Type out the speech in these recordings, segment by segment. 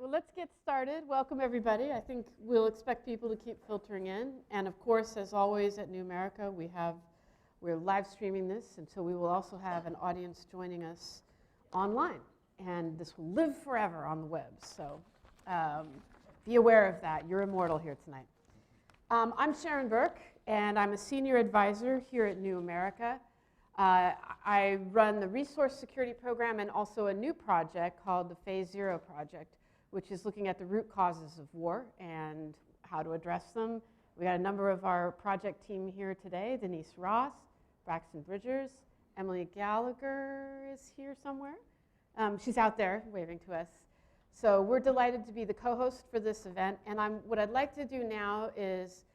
well, let's get started. Welcome, everybody. I think we'll expect people to keep filtering in. And of course, as always at New America, we're live streaming this, and so we will also have an audience joining us online. And this will live forever on the web. So be aware of that. You're immortal here tonight. I'm Sharon Burke, and I'm a senior advisor here at New America. I run the Resource Security Program and also a new project called the Phase Zero Project, which is looking at the root causes of war and how to address them. We got a number of our project team here today: Denise Ross, Braxton Bridgers, Emily Gallagher is here somewhere. She's out there waving to us. So we're delighted to be the co-host for this event. And what I'd like to do now is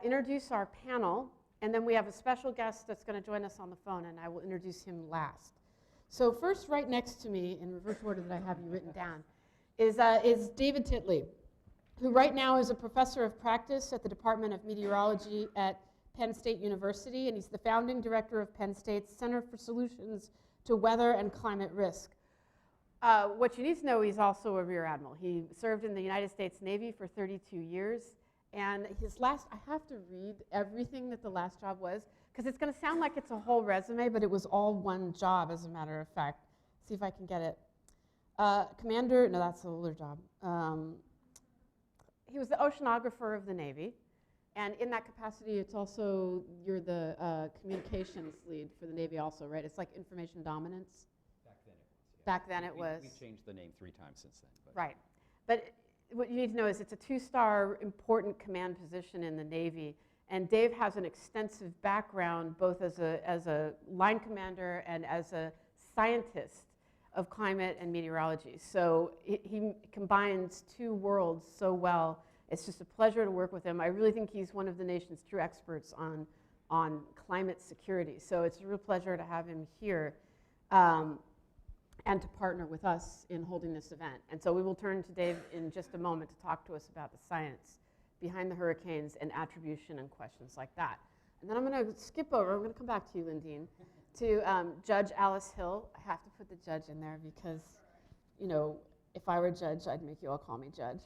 introduce our panel. And then we have a special guest that's going to join us on the phone, and I will introduce him last. So first, right next to me, in reverse order that I have you written down, is David Titley, who right now is a professor of practice at the Department of Meteorology at Penn State University, and he's the founding director of Penn State's Center for Solutions to Weather and Climate Risk. What you need to know, he's also a Rear Admiral. He served in the United States Navy for 32 years. And his last, I have to read everything that the last job was, because it's going to sound like it's a whole resume, but it was all one job, as a matter of fact. See if I can get it. Commander, no, that's an older job. He was the oceanographer of the Navy. And in that capacity, it's also, you're the communications lead for the Navy also, right? It's like information dominance. Back then it was. Yeah. Back then it was. We've changed the name 3 times since then. But. Right. But what you need to know is it's a 2-star important command position in the Navy. And Dave has an extensive background both as a line commander and as a scientist of climate and meteorology. So he combines 2 worlds so well. It's just a pleasure to work with him. I really think he's one of the nation's true experts on climate security. So it's a real pleasure to have him here. And to partner with us in holding this event. And so we will turn to Dave in just a moment to talk to us about the science behind the hurricanes and attribution and questions like that. And then I'm going to skip over, I'm going to come back to you, Lindene, to Judge Alice Hill. I have to put the judge in there because, you know, if I were a judge, I'd make you all call me judge,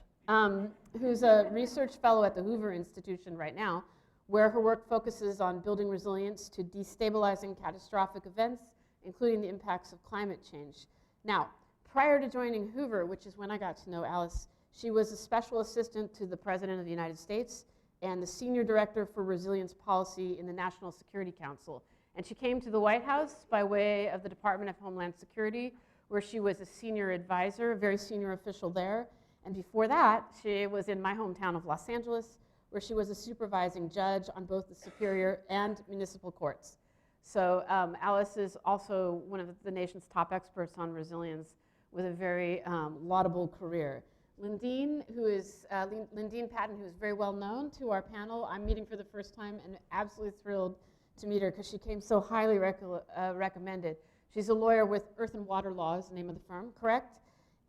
who's a research fellow at the Hoover Institution right now, where her work focuses on building resilience to destabilizing catastrophic events, including the impacts of climate change. Now, prior to joining Hoover, which is when I got to know Alice, she was a special assistant to the President of the United States and the Senior Director for Resilience Policy in the National Security Council. And she came to the White House by way of the Department of Homeland Security, where she was a senior advisor, a very senior official there. And before that, she was in my hometown of Los Angeles, where she was a supervising judge on both the Superior and municipal courts. So Alice is also one of the nation's top experts on resilience with a very laudable career. Lindene Patton, who is very well known to our panel, I'm meeting for the first time and absolutely thrilled to meet her because she came so highly recommended. She's a lawyer with Earth and Water Law is the name of the firm, correct?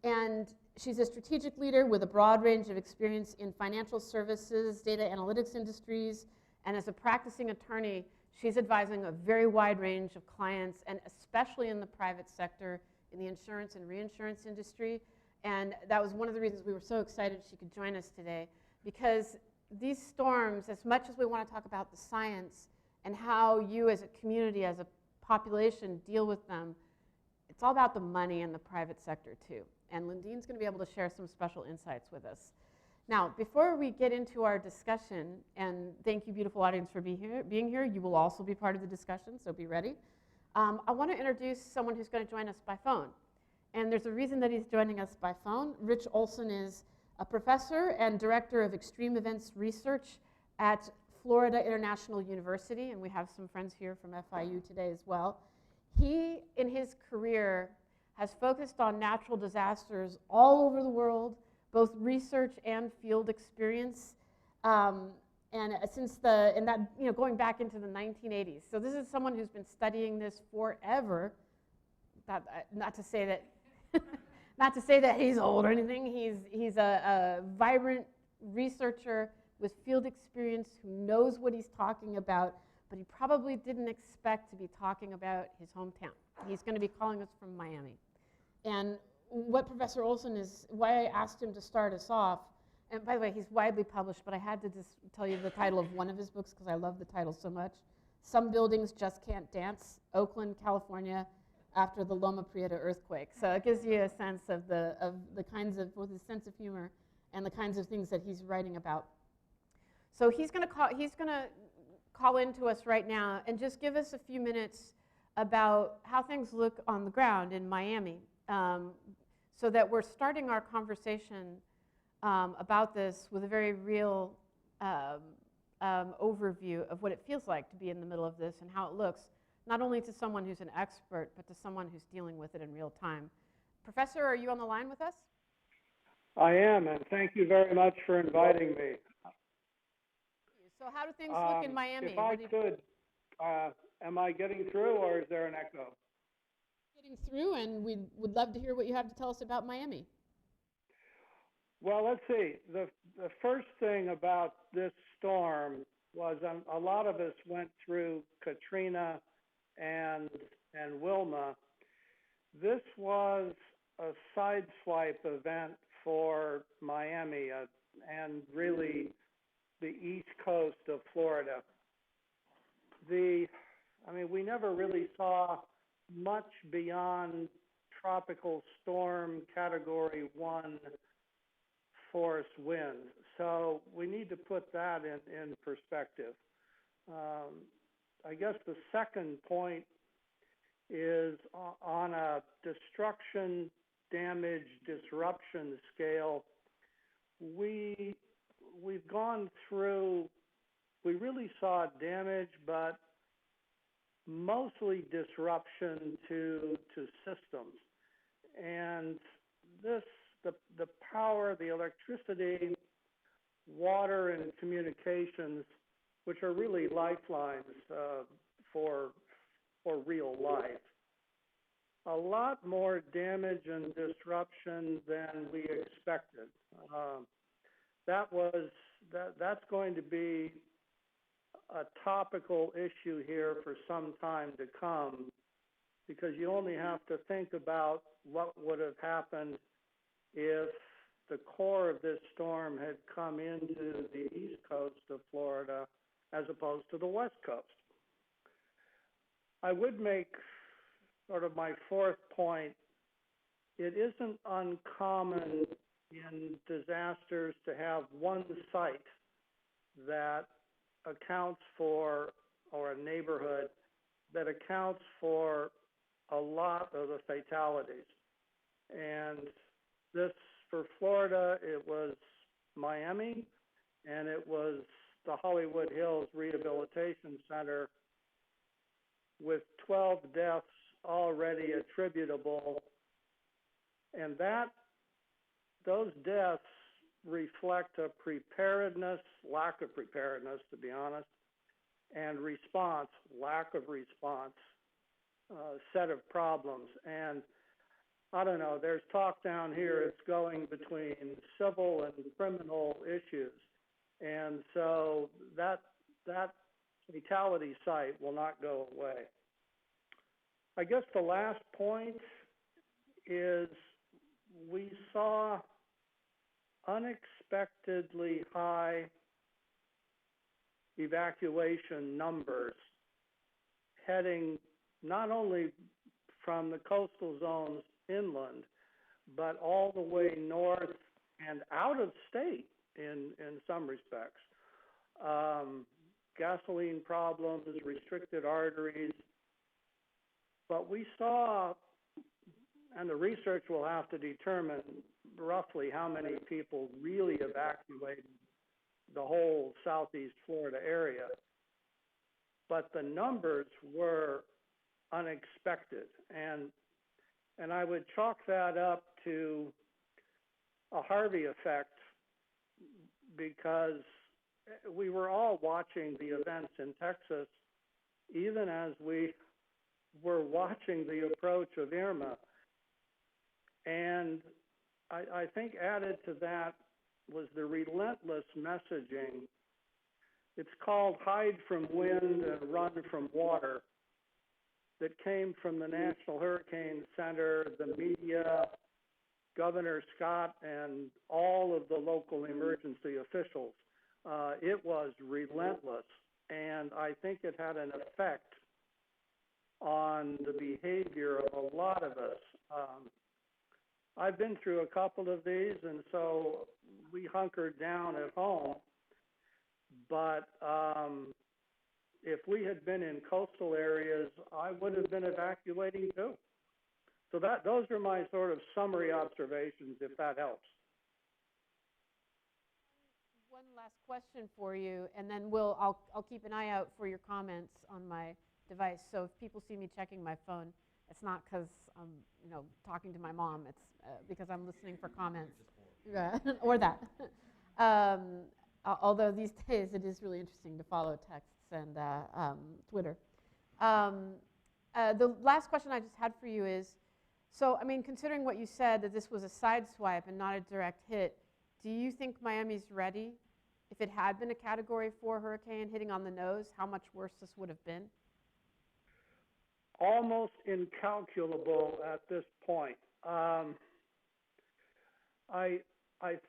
And she's a strategic leader with a broad range of experience in financial services, data analytics industries, and as a practicing attorney, she's advising a very wide range of clients, and especially in the private sector, in the insurance and reinsurance industry. And that was one of the reasons we were so excited she could join us today, because these storms, as much as we want to talk about the science and how you as a community, as a population, deal with them, it's all about the money in the private sector too. And Lindene's going to be able to share some special insights with us. Now, before we get into our discussion, and thank you, beautiful audience, for being here. You will also be part of the discussion, so be ready. I want to introduce someone who's going to join us by phone. And there's a reason that he's joining us by phone. Rich Olson is a professor and director of extreme events research at Florida International University, and we have some friends here from FIU today as well. He, in his career, has focused on natural disasters all over the world, both research and field experience, and going back into the 1980s. So this is someone who's been studying this forever. Not to say that he's old or anything. He's a vibrant researcher with field experience who knows what he's talking about, but he probably didn't expect to be talking about his hometown. He's going to be calling us from Miami. And what Professor Olson is, why I asked him to start us off, and by the way, he's widely published, but I had to just tell you the title of one of his books because I love the title so much. Some Buildings Just Can't Dance, Oakland, California, after the Loma Prieta earthquake. So it gives you a sense of the kinds of, with his sense of humor and the kinds of things that he's writing about. So he's going to call into us right now and just give us a few minutes about how things look on the ground in Miami, so that we're starting our conversation about this with a very real overview of what it feels like to be in the middle of this and how it looks, not only to someone who's an expert, but to someone who's dealing with it in real time. Professor, are you on the line with us? I am, and thank you very much for inviting me. So how do things look in Miami? If I could, am I getting through, or is there an echo? Getting through, and we would love to hear what you have to tell us about Miami. Well, let's see. The first thing about this storm was a lot of us went through Katrina and Wilma. This was a sideswipe event for Miami and really the east coast of Florida. We never really saw much beyond tropical storm category 1 force winds. So we need to put that in perspective. I guess the second point is on a destruction, damage, disruption scale, we've gone through, we really saw damage, but mostly disruption to systems. And the power, the electricity, water, and communications, which are really lifelines for real life. A lot more damage and disruption than we expected. That's going to be a topical issue here for some time to come, because you only have to think about what would have happened if the core of this storm had come into the east coast of Florida as opposed to the west coast. I would make sort of my fourth point. It isn't uncommon in disasters to have one site that accounts for, or a neighborhood that accounts for a lot of the fatalities. And this, for Florida, it was Miami, and it was the Hollywood Hills Rehabilitation Center, with 12 deaths already attributable. And those deaths reflect a preparedness, lack of preparedness, to be honest, and response, lack of response, set of problems. And I don't know, there's talk down here, it's going between civil and criminal issues. And so that fatality site will not go away. I guess the last point is we saw unexpectedly high evacuation numbers heading not only from the coastal zones inland, but all the way north and out of state in some respects. Gasoline problems, restricted arteries. But we saw, and the research will have to determine roughly how many people really evacuated the whole southeast Florida area. But the numbers were unexpected. And I would chalk that up to a Harvey effect, because we were all watching the events in Texas, even as we were watching the approach of Irma. And I think added to that was the relentless messaging. It's called hide from wind and run from water, that came from the National Hurricane Center, the media, Governor Scott and all of the local emergency officials. It was relentless, and I think it had an effect on the behavior of a lot of us. I've been through a couple of these, and so we hunkered down at home. But if we had been in coastal areas, I would have been evacuating too. So those are my sort of summary observations, if that helps. One last question for you, and then I'll keep an eye out for your comments on my device. So if people see me checking my phone, it's not because I'm talking to my mom. It's because I'm listening for comments, or that. Although these days it is really interesting to follow texts and Twitter. The last question I just had for you is, so I mean, considering what you said, that this was a side swipe and not a direct hit, do you think Miami's ready? If it had been a Category 4 hurricane hitting on the nose, how much worse this would have been? Almost incalculable at this point. I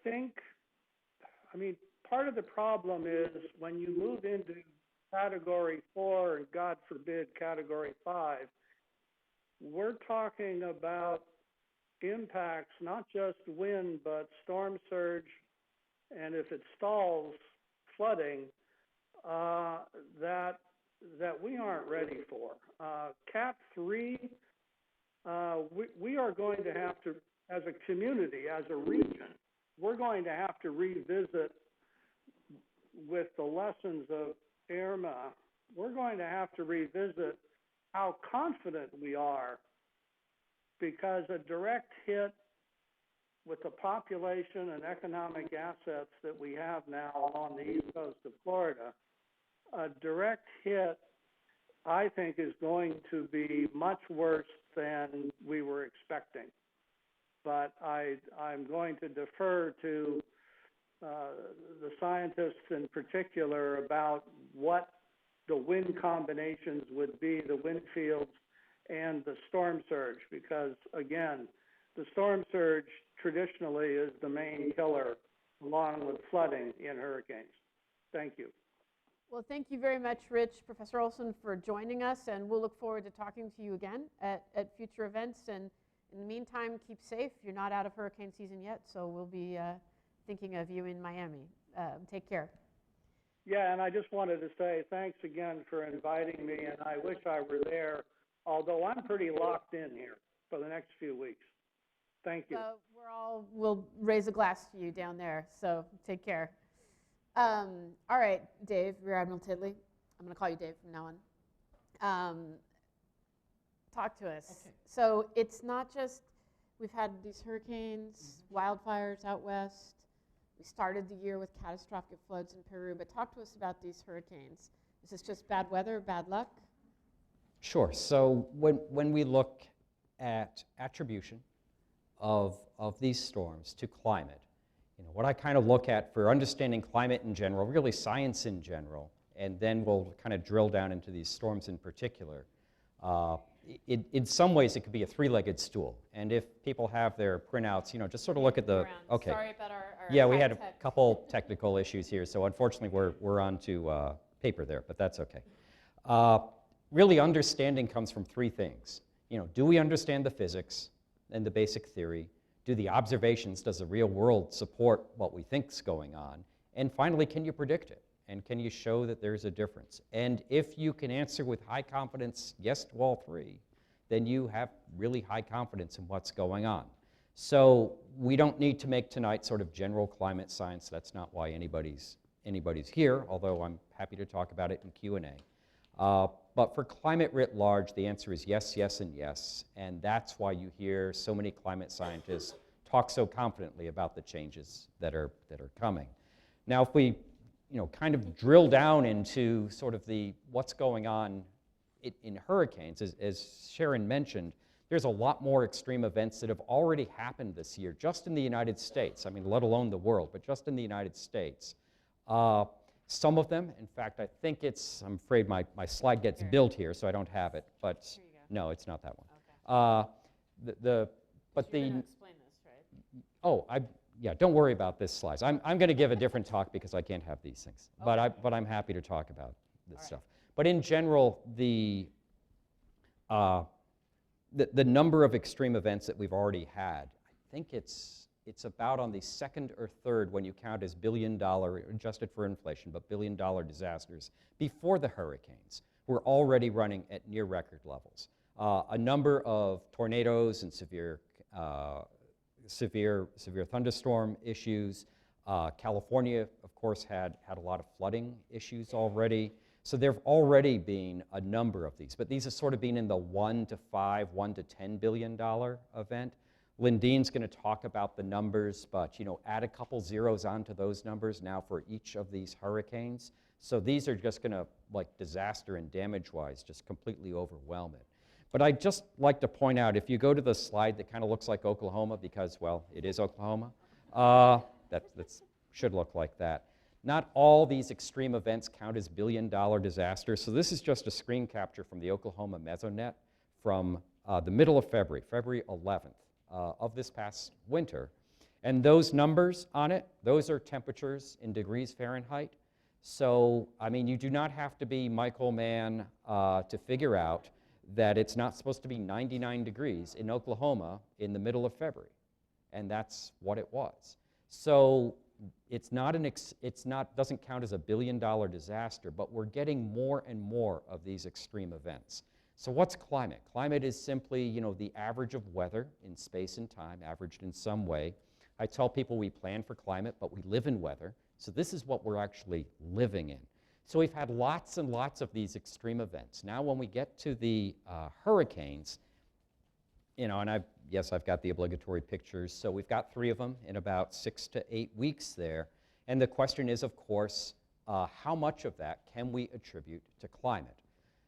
think, I mean, part of the problem is when you move into Category 4 and, God forbid, Category 5, we're talking about impacts, not just wind, but storm surge, and if it stalls, flooding, that we aren't ready for. Cat 3, we are going to have to, as a community, as a region, we're going to have to revisit with the lessons of Irma. We're going to have to revisit how confident we are, because a direct hit with the population and economic assets that we have now on the east coast of Florida, a direct hit, I think, is going to be much worse than we were expecting. But I'm going to defer to the scientists in particular about what the wind combinations would be, the wind fields, and the storm surge, because, again, the storm surge traditionally is the main killer, along with flooding in hurricanes. Thank you. Well, thank you very much, Rich, Professor Olson, for joining us, and we'll look forward to talking to you again at future events. And in the meantime, keep safe. You're not out of hurricane season yet, so we'll be thinking of you in Miami. Take care. Yeah, and I just wanted to say thanks again for inviting me, and I wish I were there, although I'm pretty locked in here for the next few weeks. Thank you. We'll raise a glass to you down there, so take care. All right, Dave, Rear Admiral Titley. I'm going to call you Dave from now on. Talk to us. Okay. So it's not just, we've had these hurricanes, wildfires out west. We started the year with catastrophic floods in Peru, but talk to us about these hurricanes. Is this just bad weather, bad luck? Sure. So when we look at attribution of these storms to climate, what I kind of look at for understanding climate in general, really science in general, and then we'll kind of drill down into these storms in particular. In some ways, it could be a three-legged stool. And if people have their printouts, just sort of look at the, okay. Sorry about our yeah, we had a couple technical issues here, so unfortunately we're on to paper there, but that's okay. Really, understanding comes from three things. Do we understand the physics and the basic theory? Do the observations, does the real world support what we think's going on? And finally, can you predict it? And can you show that there's a difference? And if you can answer with high confidence yes to all three, then you have really high confidence in what's going on. So we don't need to make tonight sort of general climate science. That's not why anybody's here, although I'm happy to talk about it in Q&A. But for climate writ large, the answer is yes, yes, and yes. And that's why you hear so many climate scientists talk so confidently about the changes that are coming. Now, if we kind of drill down into sort of what's going on in hurricanes, as Sharon mentioned, there's a lot more extreme events that have already happened this year, just in the United States. I mean, let alone the world, but just in the United States. Some of them, in fact, I think I'm afraid my slide gets built here, so I don't have it, but no, it's not that one. Okay. You're going to explain this, right? Oh, yeah, don't worry about this slides. I'm going to give a different talk because I can't have these things. Okay. But I'm happy to talk about this All right. stuff. But in general, the number of extreme events that we've already had, I think it's about on the second or third when you count as billion-dollar, adjusted for inflation, but billion-dollar disasters before the hurricanes. We're already running at near record levels. A number of tornadoes and severe thunderstorm issues. California, of course, had a lot of flooding issues already. So there have already been a number of these, but these have sort of been in the $1 to $5, $1 to $10 billion event. Lindene's going to talk about the numbers, but add a couple zeros onto those numbers now for each of these hurricanes. So these are just going to, like disaster and damage-wise, just completely overwhelm it. But I'd just like to point out, if you go to the slide that kind of looks like Oklahoma, because, well, it is Oklahoma, that should look like that. Not all these extreme events count as billion-dollar disasters. So this is just a screen capture from the Oklahoma Mesonet from the middle of February 11th of this past winter. And those numbers on it, those are temperatures in degrees Fahrenheit. So, I mean, you do not have to be Michael Mann to figure out that it's not supposed to be 99 degrees in Oklahoma in the middle of February. And that's what it was. So doesn't count as a billion-dollar disaster, but we're getting more and more of these extreme events. So what's climate? Climate is simply, the average of weather in space and time, averaged in some way. I tell people we plan for climate, but we live in weather. So this is what we're actually living in. So we've had lots and lots of these extreme events. Now when we get to the hurricanes, and I've got the obligatory pictures. So we've got 3 of them in about 6 to 8 weeks there. And the question is, of course, how much of that can we attribute to climate?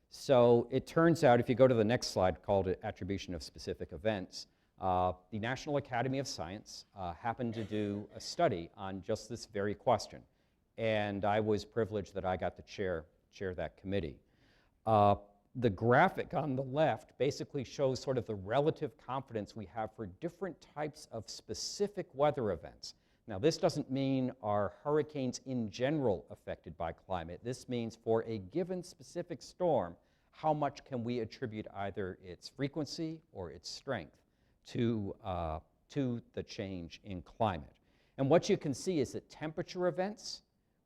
So it turns out, if you go to the next slide called Attribution of Specific Events, the National Academy of Science happened to do a study on just this very question. And I was privileged that I got to chair that committee. The graphic on the left basically shows sort of the relative confidence we have for different types of specific weather events. Now, this doesn't mean are hurricanes in general affected by climate. This means for a given specific storm, how much can we attribute either its frequency or its strength to the change in climate. And what you can see is that temperature events,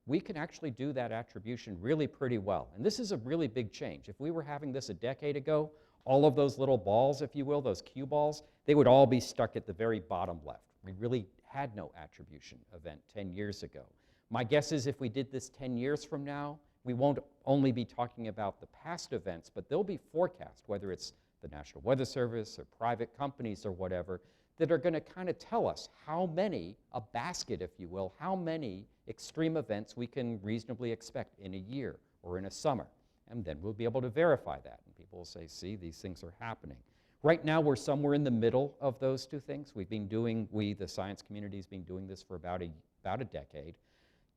we can actually do that attribution really pretty well. And this is a really big change. If we were having this a decade ago, all of those little balls, if you will, those cue balls, they would all be stuck at the very bottom left. We really had no attribution event 10 years ago. My guess is if we did this 10 years from now, we won't only be talking about the past events, but there'll be forecasts, whether it's the National Weather Service or private companies or whatever, that are going to kind of tell us how many, a basket, if you will, how many extreme events we can reasonably expect in a year or in a summer. And then we'll be able to verify that. And people will say, see, these things are happening. Right now, we're somewhere in the middle of those two things. We've been doing, the science community has been doing this for about a decade.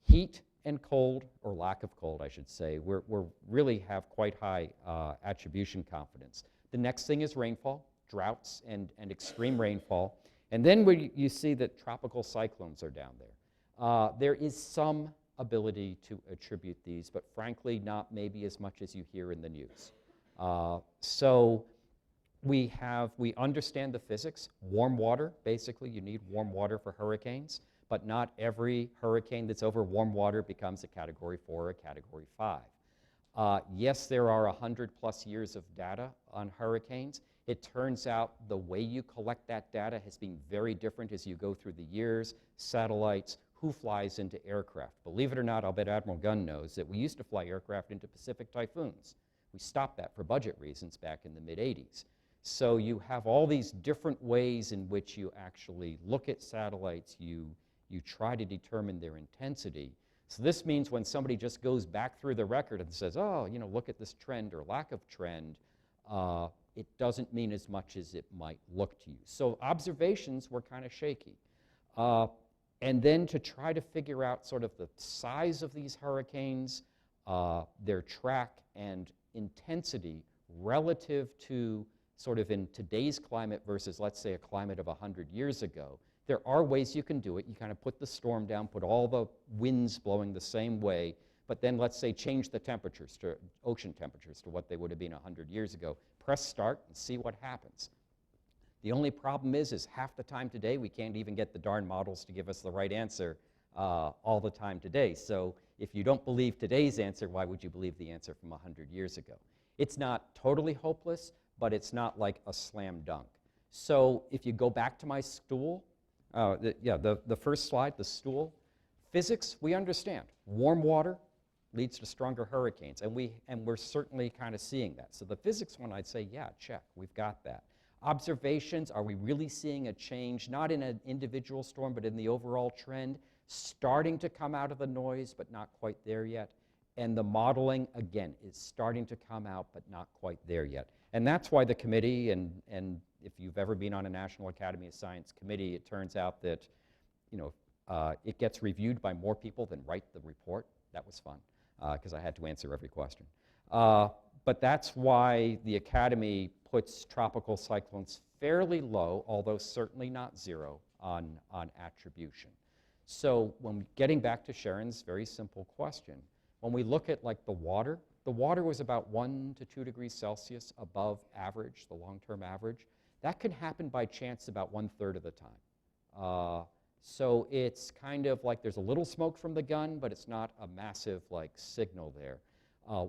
Heat and cold, or lack of cold, I should say, we're really have quite high attribution confidence. The next thing is rainfall, droughts and extreme rainfall. And then you see that tropical cyclones are down there. There is some ability to attribute these, but frankly, not maybe as much as you hear in the news. So we understand the physics. Warm water, basically, you need warm water for hurricanes, but not every hurricane that's over warm water becomes a Category 4 or a Category 5. Yes, there are 100+ years of data on hurricanes. It turns out the way you collect that data has been very different as you go through the years, satellites, who flies into aircraft. Believe it or not, I'll bet Admiral Gunn knows that we used to fly aircraft into Pacific typhoons. We stopped that for budget reasons back in the mid-'80s. So you have all these different ways in which you actually look at satellites, you try to determine their intensity. So this means when somebody just goes back through the record and says, oh, look at this trend or lack of trend, it doesn't mean as much as it might look to you. So observations were kind of shaky. And then to try to figure out sort of the size of these hurricanes, their track and intensity relative to sort of in today's climate versus, let's say, a climate of 100 years ago, there are ways you can do it. You kind of put the storm down, put all the winds blowing the same way, but then let's say change the temperatures to ocean temperatures to what they would have been 100 years ago. Press start and see what happens. The only problem is half the time today we can't even get the darn models to give us the right answer all the time today. So if you don't believe today's answer, why would you believe the answer from 100 years ago? It's not totally hopeless, but it's not like a slam dunk. So if you go back to my stool, the first slide, the stool, physics, we understand. Warm water leads to stronger hurricanes, and we're certainly kind of seeing that. So the physics one, I'd say, yeah, check, we've got that. Observations, are we really seeing a change, not in an individual storm, but in the overall trend, starting to come out of the noise, but not quite there yet? And the modeling, again, is starting to come out, but not quite there yet. And that's why the committee, and if you've ever been on a National Academy of Science committee, it turns out that, it gets reviewed by more people than write the report. That was fun, because I had to answer every question. But that's why the Academy puts tropical cyclones fairly low, although certainly not zero, on attribution. So getting back to Sharon's very simple question, when we look at like the water was about 1 to 2 degrees Celsius above average, the long-term average. That can happen by chance about 1/3 of the time. So it's kind of like there's a little smoke from the gun, but it's not a massive like signal there.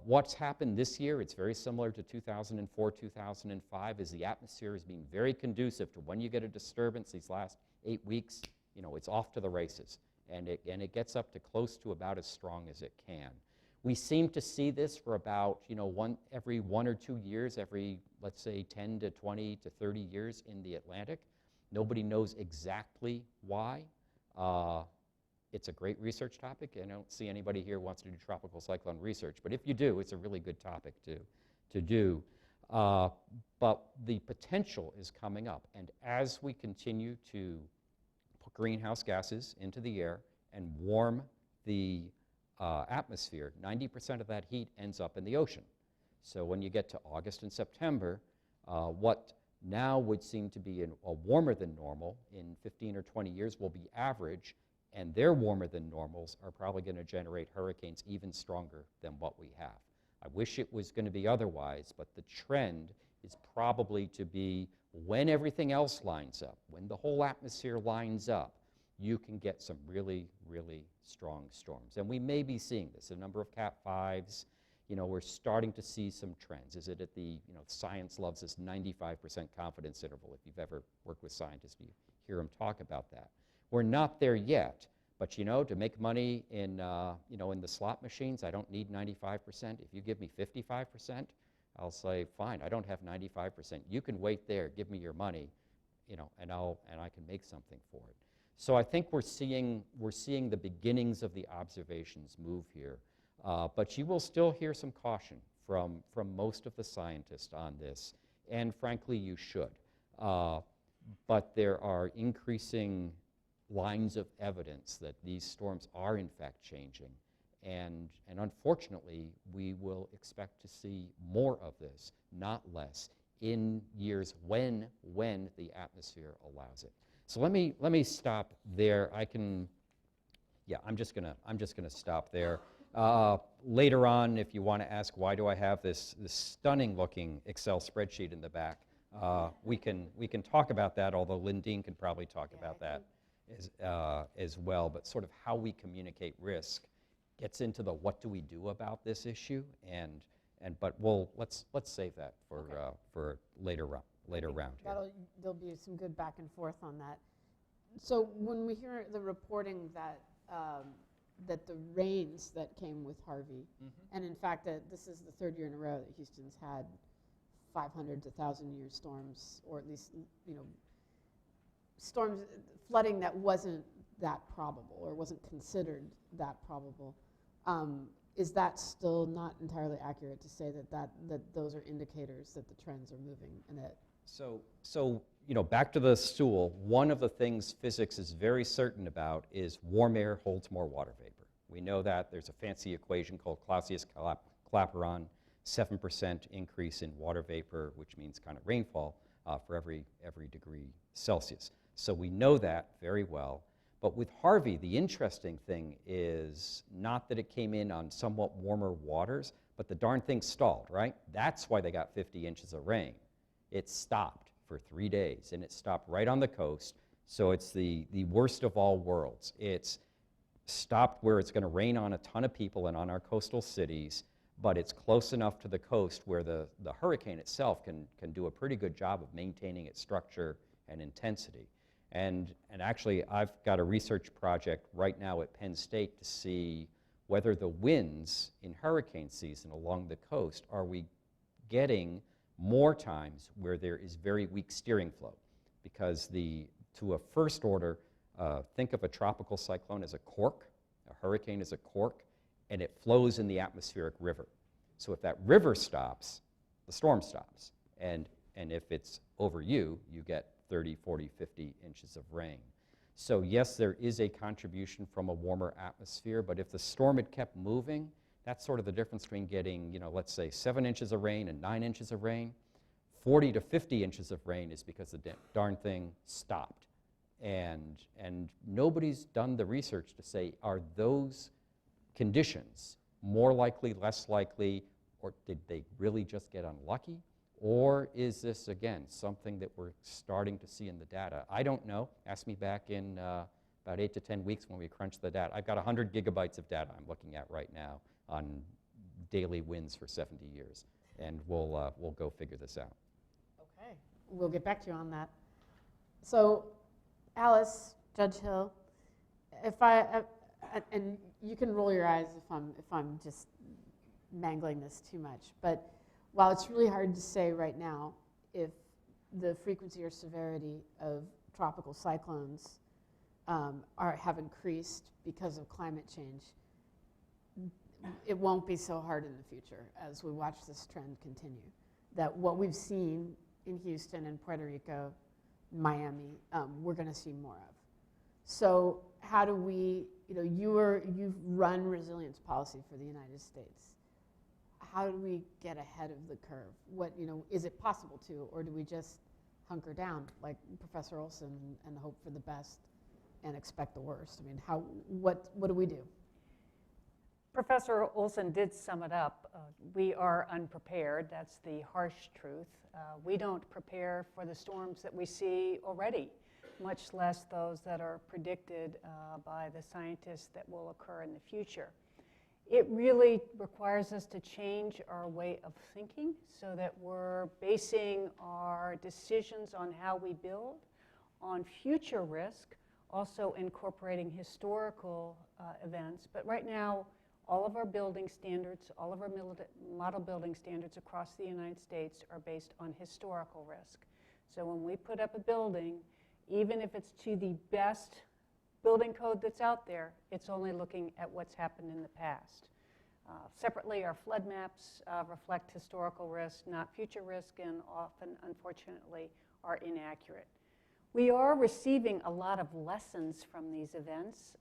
What's happened this year, it's very similar to 2004, 2005, is the atmosphere is being very conducive to when you get a disturbance these last 8 weeks, it's off to the races. And it gets up to close to about as strong as it can. We seem to see this for about, every 1 or 2 years, every, let's say, 10 to 20 to 30 years in the Atlantic. Nobody knows exactly why. It's a great research topic, and I don't see anybody here who wants to do tropical cyclone research, but if you do, it's a really good topic to do. But the potential is coming up, and as we continue to put greenhouse gases into the air and warm the atmosphere, 90% of that heat ends up in the ocean. So when you get to August and September, what now would seem to be a warmer than normal in 15 or 20 years will be average, and their warmer than normals are probably going to generate hurricanes even stronger than what we have. I wish it was going to be otherwise, but the trend is probably to be when everything else lines up, when the whole atmosphere lines up, you can get some really, really strong storms. And we may be seeing this, a number of Cat 5s. We're starting to see some trends. Is it at the, science loves this 95% confidence interval. If you've ever worked with scientists, you hear them talk about that. We're not there yet, but to make money in, in the slot machines, I don't need 95%. If you give me 55%, I'll say, fine, I don't have 95%. You can wait there, give me your money, and I can make something for it. So I think we're seeing the beginnings of the observations move here. But you will still hear some caution from most of the scientists on this, and frankly, you should. But there are increasing lines of evidence that these storms are in fact changing, and unfortunately, we will expect to see more of this, not less, in years when the atmosphere allows it. So let me stop there. I'm just gonna stop there. Later on, if you want to ask why do I have this stunning looking Excel spreadsheet in the back, we can talk about that, although Lindene can probably talk about that as well. But sort of how we communicate risk gets into the what do we do about this issue, but let's save that for later round here. There'll be some good back and forth on that. So when we hear the reporting that the rains that came with Harvey, and in fact this is the 3rd year in a row that Houston's had 500 to 1,000-year storms, or at least storms, flooding that wasn't that probable or wasn't considered that probable. Is that still not entirely accurate to say that those are indicators that the trends are moving and that? So back to the stool, one of the things physics is very certain about is warm air holds more water vapor. We know that. There's a fancy equation called Clausius-Clapeyron 7% increase in water vapor, which means kind of rainfall, for every degree Celsius. So we know that very well. But with Harvey, the interesting thing is not that it came in on somewhat warmer waters, but the darn thing stalled, right? That's why they got 50 inches of rain. It stopped for 3 days, and it stopped right on the coast. So it's the worst of all worlds. It's stopped where it's going to rain on a ton of people and on our coastal cities, but it's close enough to the coast where the hurricane itself can do a pretty good job of maintaining its structure and intensity. And actually, I've got a research project right now at Penn State to see whether the winds in hurricane season along the coast, are we getting more times where there is very weak steering flow? Because to a first order, think of a tropical cyclone as a cork, a hurricane as a cork, and it flows in the atmospheric river. So if that river stops, the storm stops. And if it's over you, you get 30, 40, 50 inches of rain. So yes, there is a contribution from a warmer atmosphere, but if the storm had kept moving, that's sort of the difference between getting, let's say 7 inches of rain and 9 inches of rain. 40 to 50 inches of rain is because the darn thing stopped. And nobody's done the research to say, are those conditions more likely, less likely, or did they really just get unlucky? Or is this, again, something that we're starting to see in the data? I don't know. Ask me back in about 8 to 10 weeks when we crunch the data. I've got 100 gigabytes of data I'm looking at right now on daily winds for 70 years. And we'll go figure this out. Okay, we'll get back to you on that. So, Alice, Judge Hill, and you can roll your eyes if I'm just mangling this too much, but while it's really hard to say right now if the frequency or severity of tropical cyclones have increased because of climate change, it won't be so hard in the future as we watch this trend continue. That what we've seen in Houston and Puerto Rico, Miami, we're going to see more of. So how do we, you've run resilience policy for the United States. How do we get ahead of the curve? Is it possible to, or do we just hunker down like Professor Olson and hope for the best and expect the worst? I mean, what do we do? Professor Olson did sum it up. We are unprepared. That's the harsh truth. We don't prepare for the storms that we see already, much less those that are predicted by the scientists that will occur in the future. It really requires us to change our way of thinking so that we're basing our decisions on how we build, on future risk, also incorporating historical events. But right now, all of our building standards, all of our model building standards across the United States are based on historical risk. So when we put up a building, even if it's to the best building code that's out there, it's only looking at what's happened in the past. Separately, our flood maps reflect historical risk, not future risk, and often, unfortunately, are inaccurate. We are receiving a lot of lessons from these events.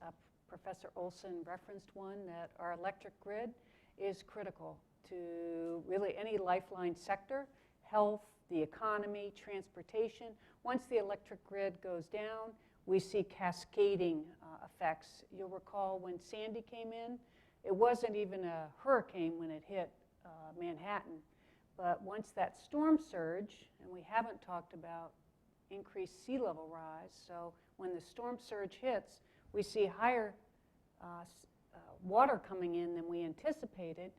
Professor Olson referenced one, that our electric grid is critical to really any lifeline sector, health, the economy, transportation. Once the electric grid goes down, we see cascading effects. You'll recall when Sandy came in, it wasn't even a hurricane when it hit Manhattan. But once that storm surge, and we haven't talked about increased sea level rise, so when the storm surge hits, we see higher water coming in than we anticipated.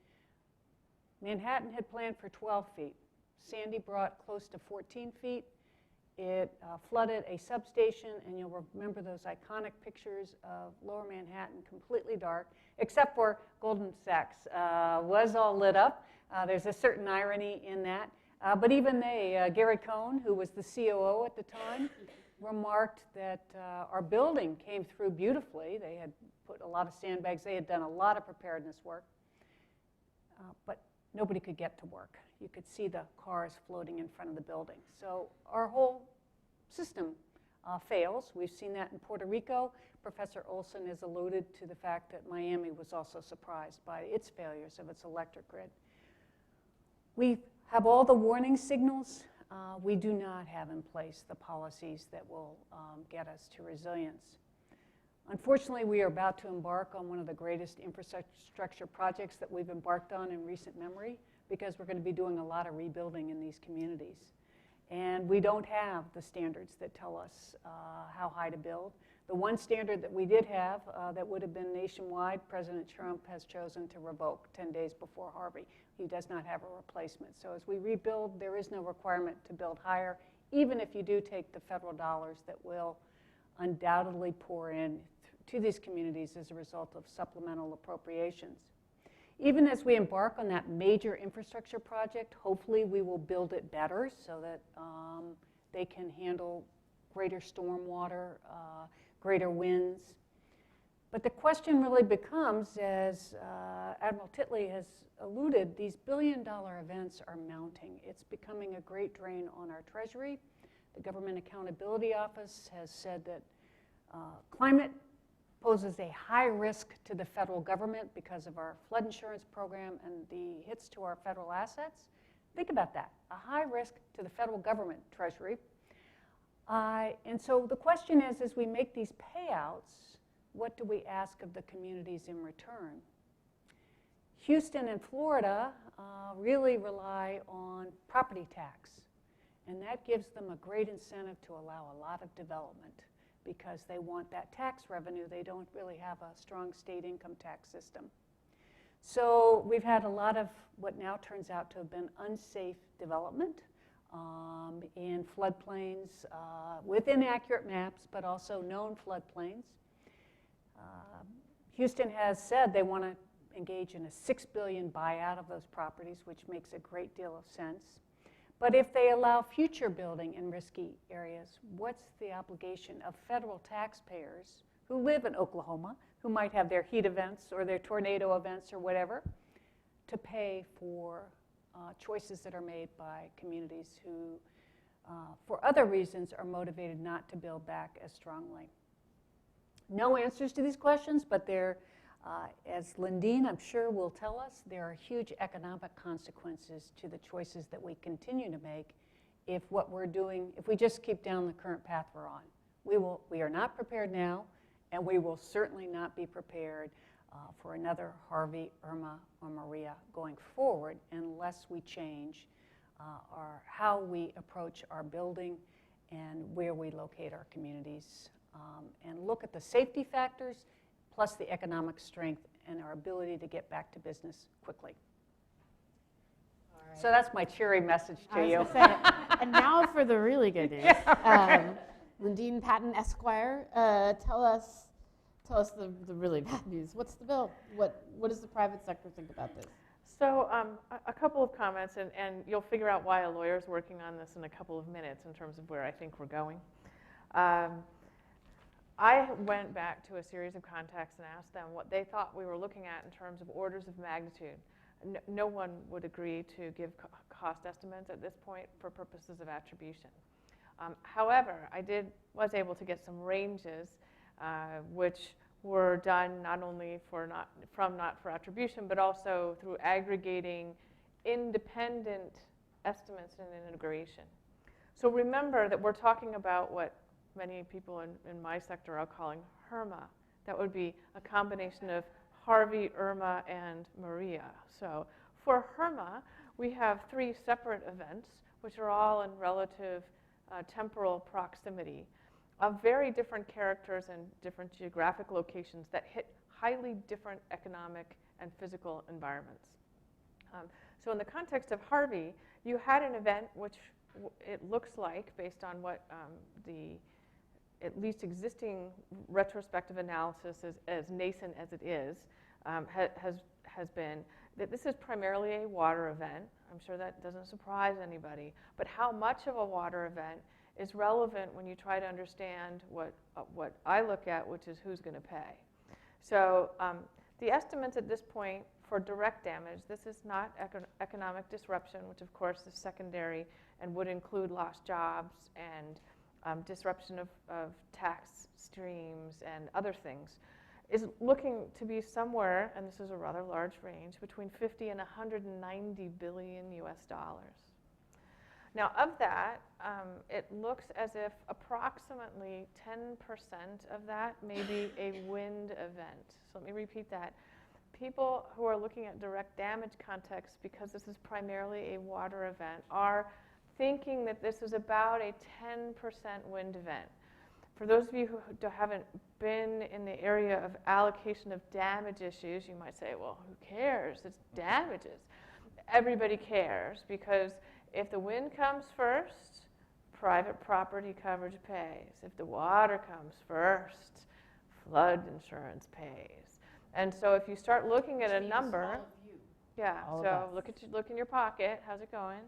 Manhattan had planned for 12 feet. Sandy brought close to 14 feet. It flooded a substation, and you'll remember those iconic pictures of Lower Manhattan completely dark, except for Goldman Sachs was all lit up. There's a certain irony in that. But even they, Gary Cohn, who was the COO at the time, remarked that our building came through beautifully. They had put a lot of sandbags. They had done a lot of preparedness work. But nobody could get to work. You could see the cars floating in front of the building. So our whole system fails. We've seen that in Puerto Rico. Professor Olson has alluded to the fact that Miami was also surprised by its failures of its electric grid. We have all the warning signals. We do not have in place the policies that will get us to resilience. Unfortunately, we are about to embark on one of the greatest infrastructure projects that we've embarked on in recent memory, because we're going to be doing a lot of rebuilding in these communities. And we don't have the standards that tell us how high to build. The one standard that we did have that would have been nationwide, President Trump has chosen to revoke 10 days before Harvey. He does not have a replacement. So as we rebuild, there is no requirement to build higher, even if you do take the federal dollars that will undoubtedly pour in to these communities as a result of supplemental appropriations. Even as we embark on that major infrastructure project, hopefully we will build it better so that they can handle greater stormwater, greater winds. But the question really becomes, as Admiral Titley has alluded, these billion-dollar events are mounting. It's becoming a great drain on our Treasury. The Government Accountability Office has said that climate poses a high risk to the federal government because of our flood insurance program and the hits to our federal assets. Think about that, a high risk to the federal government Treasury. And so the question is, as we make these payouts, what do we ask of the communities in return? Houston and Florida really rely on property tax, and that gives them a great incentive to allow a lot of development because they want that tax revenue. They don't really have a strong state income tax system. So we've had a lot of what now turns out to have been unsafe development in floodplains with inaccurate maps, but also known floodplains. Houston has said they want to engage in a $6 billion buyout of those properties, which makes a great deal of sense. But if they allow future building in risky areas, what's the obligation of federal taxpayers who live in Oklahoma, who might have their heat events or their tornado events or whatever, to pay for choices that are made by communities who, for other reasons, are motivated not to build back as strongly? No answers to these questions, but they're, as Lindene, I'm sure, will tell us, there are huge economic consequences to the choices that we continue to make if what we're doing, if we just keep down the current path we're on. We are not prepared now, and we will certainly not be prepared for another Harvey, Irma, or Maria going forward unless we change how we approach our building and where we locate our communities, and look at the safety factors plus the economic strength and our ability to get back to business quickly. All right. So that's my cheery message to you. And now for the really good news. Lindene Patton, Esquire, tell us the really bad news. What's the bill? What does the private sector think about this? So a couple of comments, and you'll figure out why a lawyer's working on this in a couple of minutes in terms of where I think we're going. I went back to a series of contacts and asked them what they thought we were looking at in terms of orders of magnitude. No one would agree to give cost estimates at this point for purposes of attribution. However, I was able to get some ranges which were done not only not for attribution, but also through aggregating independent estimates and integration. So remember that we're talking about what many people in my sector are calling HERMA. That would be a combination of Harvey, Irma, and Maria. So for HERMA, we have 3 separate events, which are all in relative temporal proximity, of very different characters and different geographic locations that hit highly different economic and physical environments. So in the context of Harvey, you had an event which it looks like, based on what the at least existing retrospective analysis, as nascent as it is, has been, that this is primarily a water event. I'm sure that doesn't surprise anybody. But how much of a water event is relevant when you try to understand what I look at, which is who's going to pay. So the estimates at this point for direct damage, this is not economic disruption, which of course is secondary and would include lost jobs and disruption of tax streams and other things. is looking to be somewhere, and this is a rather large range, between 50 and 190 billion US dollars. Now, of that, it looks as if approximately 10% of that may be a wind event. So let me repeat that. People who are looking at direct damage context, because this is primarily a water event, are thinking that this is about a 10% wind event. For those of you who haven't been in the area of allocation of damage issues, you might say, well, who cares? It's damages. Everybody cares, because if the wind comes first, private property coverage pays. If the water comes first, flood insurance pays. And so if you start looking at a number, yeah, so look in your pocket, how's it going?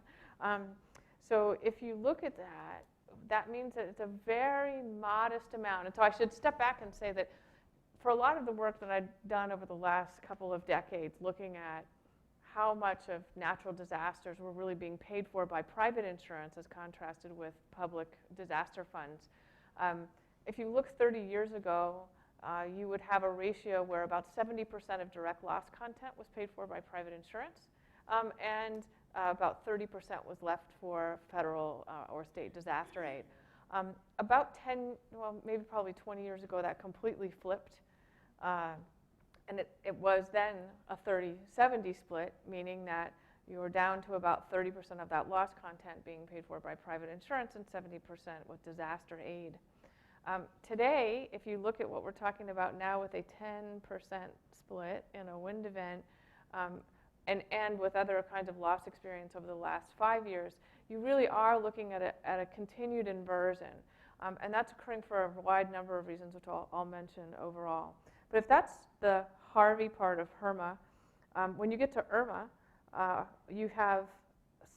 So if you look at that, that means that it's a very modest amount. And so I should step back and say that for a lot of the work that I've done over the last couple of decades, looking at how much of natural disasters were really being paid for by private insurance as contrasted with public disaster funds. If you look 30 years ago, you would have a ratio where about 70% of direct loss content was paid for by private insurance, and about 30% was left for federal or state disaster aid. About 10, well, maybe probably 20 years ago, that completely flipped. And it was then a 30-70 split, meaning that you were down to about 30% of that loss content being paid for by private insurance and 70% with disaster aid. Today, if you look at what we're talking about now with a 10% split in a wind event, and with other kinds of loss experience over the last 5 years, you really are looking at a continued inversion. And that's occurring for a wide number of reasons, which I'll mention overall. But if that's the Harvey part of Irma, when you get to Irma, you have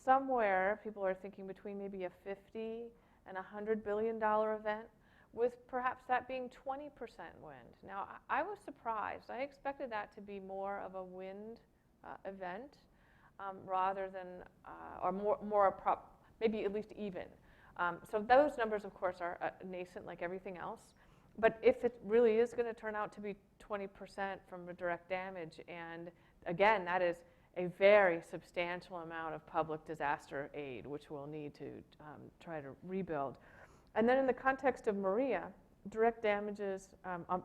somewhere, people are thinking between maybe a 50 and $100 billion event, with perhaps that being 20% wind. Now, I was surprised. I expected that to be more of a wind event rather than, or maybe at least even. So those numbers, of course, are nascent like everything else. But if it really is going to turn out to be 20% from a direct damage, and again, that is a very substantial amount of public disaster aid, which we'll need to try to rebuild. And then in the context of Maria, direct damages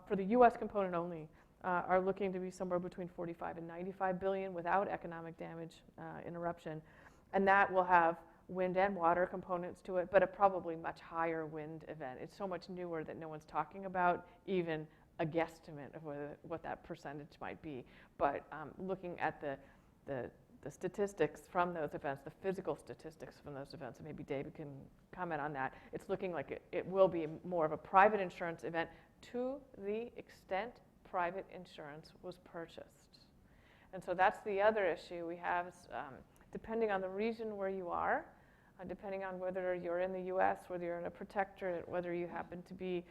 for the US component only are looking to be somewhere between 45 and 95 billion without economic damage interruption. And that will have wind and water components to it, but a probably much higher wind event. It's so much newer that no one's talking about even a guesstimate of what that percentage might be. But looking at the statistics from those events, the physical statistics from those events, and maybe David can comment on that, it's looking like it will be more of a private insurance event to the extent private insurance was purchased. And so that's the other issue we have, depending on the region where you are, depending on whether you're in the US, whether you're in a protectorate, whether you happen to be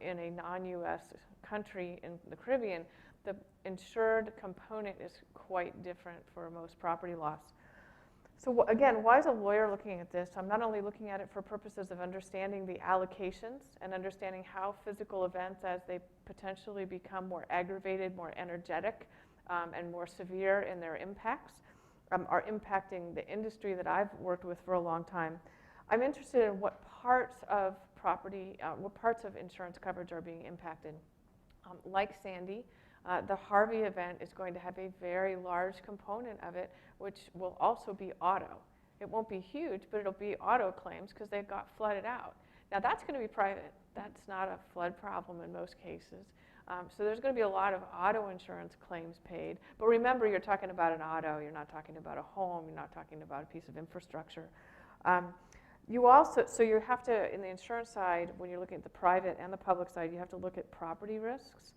in a non-US country in the Caribbean, the insured component is quite different for most property loss. So again, why is a lawyer looking at this? I'm not only looking at it for purposes of understanding the allocations and understanding how physical events, as they potentially become more aggravated, more energetic, and more severe in their impacts, are impacting the industry that I've worked with for a long time. I'm interested in what parts of property, what parts of insurance coverage are being impacted. Like Sandy, the Harvey event is going to have a very large component of it, which will also be auto. It won't be huge, but it'll be auto claims because they got flooded out. Now that's going to be private. That's not a flood problem in most cases. So there's going to be a lot of auto insurance claims paid. But remember, you're talking about an auto. You're not talking about a home. You're not talking about a piece of infrastructure. You also, so you have to, in the insurance side, when you're looking at the private and the public side, you have to look at property risks.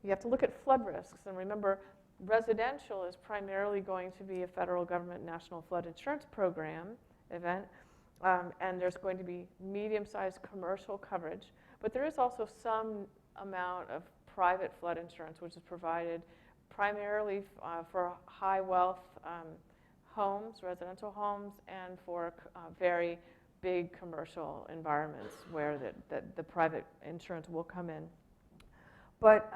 You have to look at flood risks. And remember, residential is primarily going to be a federal government national flood insurance program event. And there's going to be medium-sized commercial coverage. But there is also some amount of private flood insurance, which is provided primarily for high wealth homes, residential homes, and for very big commercial environments where the private insurance will come in. But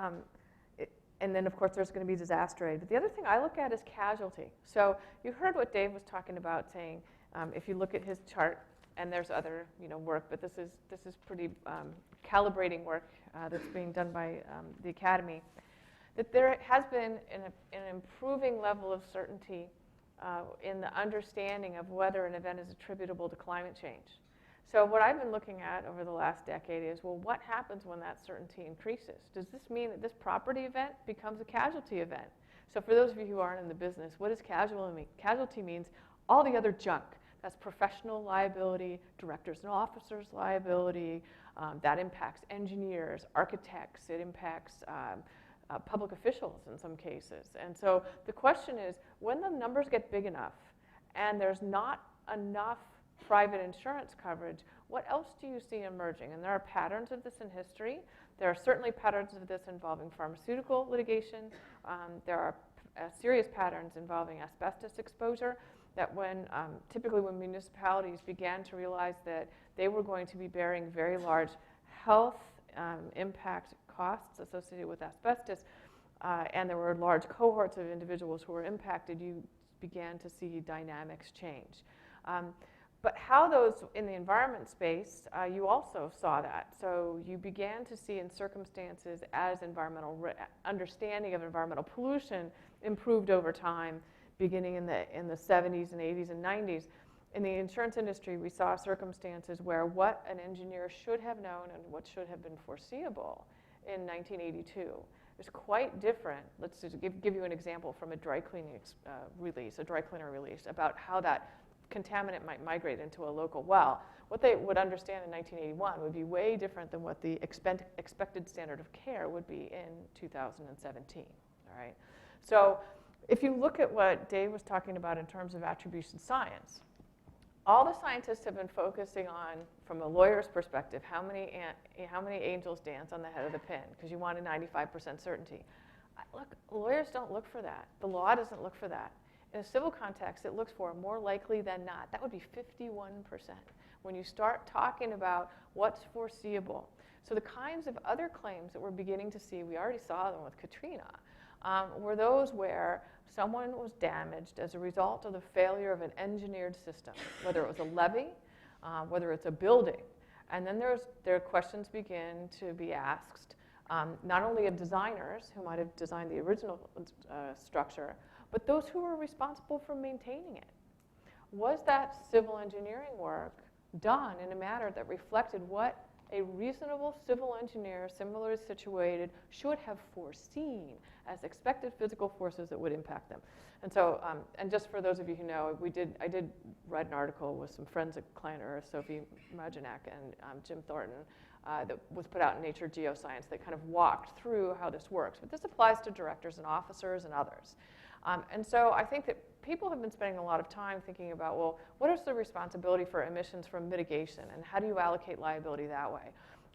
And then, of course, there's going to be disaster aid. But the other thing I look at is casualty. So you heard what Dave was talking about, saying if you look at his chart, and there's other work, but this is pretty calibrating work that's being done by the Academy, that there has been an improving level of certainty in the understanding of whether an event is attributable to climate change. So what I've been looking at over the last decade is, well, what happens when that certainty increases? Does this mean that this property event becomes a casualty event? So for those of you who aren't in the business, what does casualty mean? Casualty means all the other junk. That's professional liability, directors and officers liability. That impacts engineers, architects. It impacts public officials in some cases. And so the question is, when the numbers get big enough and there's not enough private insurance coverage, what else do you see emerging? And there are patterns of this in history. There are certainly patterns of this involving pharmaceutical litigation. There are serious patterns involving asbestos exposure that typically when municipalities began to realize that they were going to be bearing very large health impact costs associated with asbestos, and there were large cohorts of individuals who were impacted, you began to see dynamics change. But how those in the environment space, you also saw that. So you began to see in circumstances as understanding of environmental pollution improved over time, beginning in the 70s and 80s and 90s. In the insurance industry, we saw circumstances where what an engineer should have known and what should have been foreseeable in 1982 is quite different. Let's just give you an example from a dry cleaning release, a dry cleaner release, about how that contaminant might migrate into a local well. What they would understand in 1981 would be way different than what the expected standard of care would be in 2017. All right. So if you look at what Dave was talking about in terms of attribution science, all the scientists have been focusing on, from a lawyer's perspective, how many angels dance on the head of the pin, because you want a 95% certainty. Look, lawyers don't look for that. The law doesn't look for that. In a civil context, it looks for more likely than not. That would be 51% when you start talking about what's foreseeable. So the kinds of other claims that we're beginning to see, we already saw them with Katrina, were those where someone was damaged as a result of the failure of an engineered system, whether it was a levee, whether it's a building. And then there questions begin to be asked, not only of designers who might have designed the original structure, but those who were responsible for maintaining it. Was that civil engineering work done in a manner that reflected what a reasonable civil engineer, similarly situated, should have foreseen as expected physical forces that would impact them? And so, and just for those of you who know, I did write an article with some friends at Client Earth, Sophie Majanak and Jim Thornton, that was put out in Nature Geoscience that kind of walked through how this works. But this applies to directors and officers and others. And so I think that people have been spending a lot of time thinking about, well, what is the responsibility for emissions from mitigation, and how do you allocate liability that way?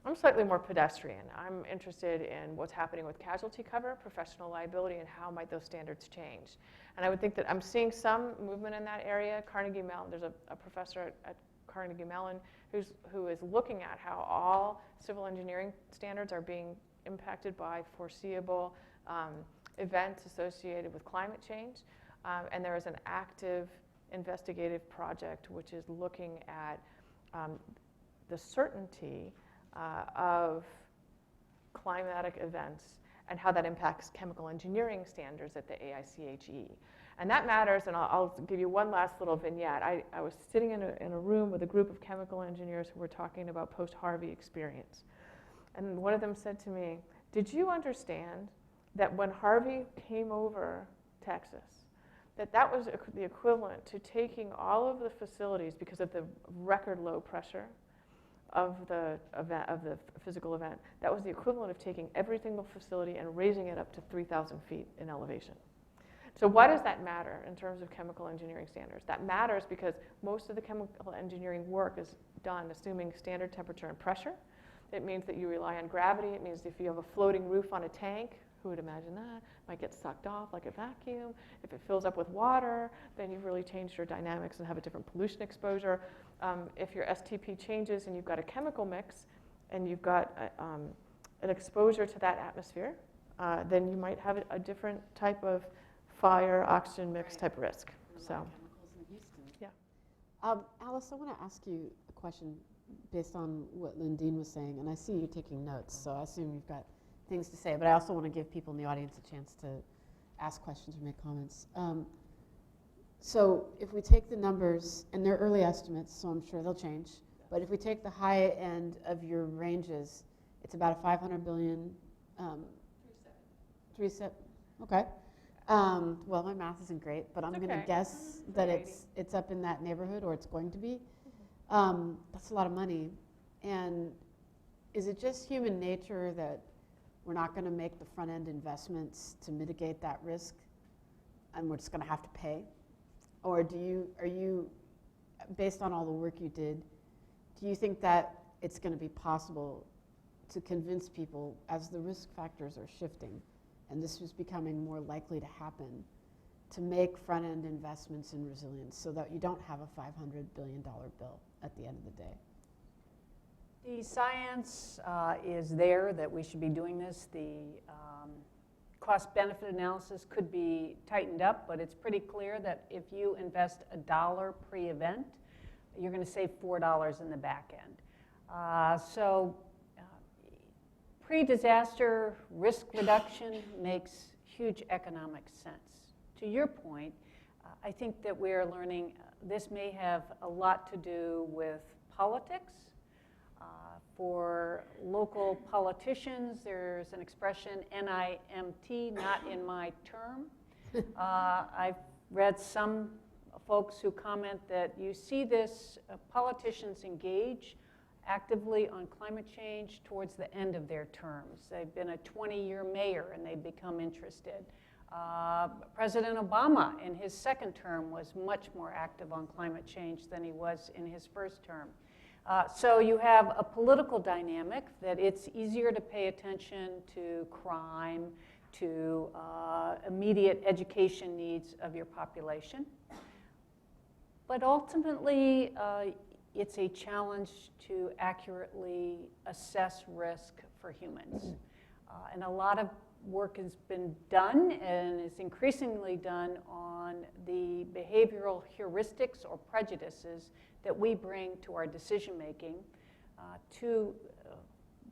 I'm slightly more pedestrian. I'm interested in what's happening with casualty cover, professional liability, and how might those standards change. And I would think that I'm seeing some movement in that area. Carnegie Mellon, there's a professor at Carnegie Mellon who is looking at how all civil engineering standards are being impacted by foreseeable events associated with climate change. And there is an active investigative project which is looking at the certainty of climatic events and how that impacts chemical engineering standards at the AICHE. And that matters, and I'll give you one last little vignette. I was sitting in a room with a group of chemical engineers who were talking about post-Harvey experience. And one of them said to me, did you understand that when Harvey came over Texas, that was the equivalent to taking all of the facilities, because of the record low pressure of the physical event, that was the equivalent of taking every single facility and raising it up to 3,000 feet in elevation. So why does that matter in terms of chemical engineering standards? That matters because most of the chemical engineering work is done assuming standard temperature and pressure. It means that you rely on gravity. It means if you have a floating roof on a tank, who would imagine that? Might get sucked off like a vacuum. If it fills up with water, then you've really changed your dynamics and have a different pollution exposure. If your STP changes and you've got a chemical mix and you've got an exposure to that atmosphere, then you might have a different type of fire, oxygen mix type risk. So, Chemicals in Houston. yeah. Alice, I want to ask you a question based on what Lindene was saying, and I see you taking notes, so I assume you've got things to say, but I also want to give people in the audience a chance to ask questions or make comments. So if we take the numbers, and they're early estimates, so I'm sure they'll change, but if we take the high end of your ranges, it's about a 500 billion. 3.7. Okay. Well, my math isn't great, but I'm going to guess that it's up in that neighborhood, or it's going to be. That's a lot of money. And is it just human nature that we're not going to make the front end investments to mitigate that risk, and we're just going to have to pay? Or are you, based on all the work you did, do you think that it's going to be possible to convince people, as the risk factors are shifting, and this was becoming more likely to happen, to make front-end investments in resilience so that you don't have a $500 billion bill at the end of the day? The science is there that we should be doing this. The cost-benefit analysis could be tightened up, but it's pretty clear that if you invest $1 pre-event, you're going to save $4 in the back end. Pre-disaster risk reduction makes huge economic sense. To your point, I think that we're learning this may have a lot to do with politics. For local politicians, there's an expression, NIMT, not in my term. I've read some folks who comment that you see this, politicians engage actively on climate change towards the end of their terms. They've been a 20-year mayor and they become interested. President Obama in his second term was much more active on climate change than he was in his first term. So you have a political dynamic that it's easier to pay attention to crime, to immediate education needs of your population. But ultimately, it's a challenge to accurately assess risk for humans. And a lot of work has been done and is increasingly done on the behavioral heuristics or prejudices that we bring to our decision making. Two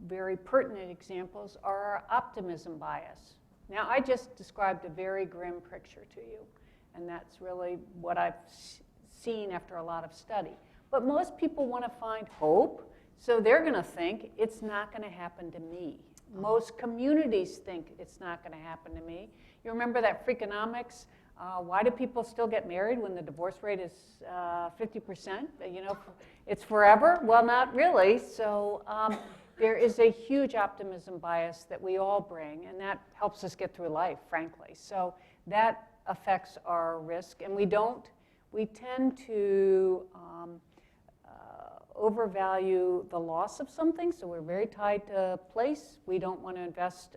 very pertinent examples are our optimism bias. Now, I just described a very grim picture to you, and that's really what I've seen after a lot of study. But most people want to find hope, so they're going to think it's not going to happen to me. Most communities think it's not going to happen to me. You remember that Freakonomics? Why do people still get married when the divorce rate is 50%? You know, it's forever? Well, not really. So there is a huge optimism bias that we all bring, and that helps us get through life, frankly. So that affects our risk, and we tend to overvalue the loss of something, so we're very tied to place. We don't want to invest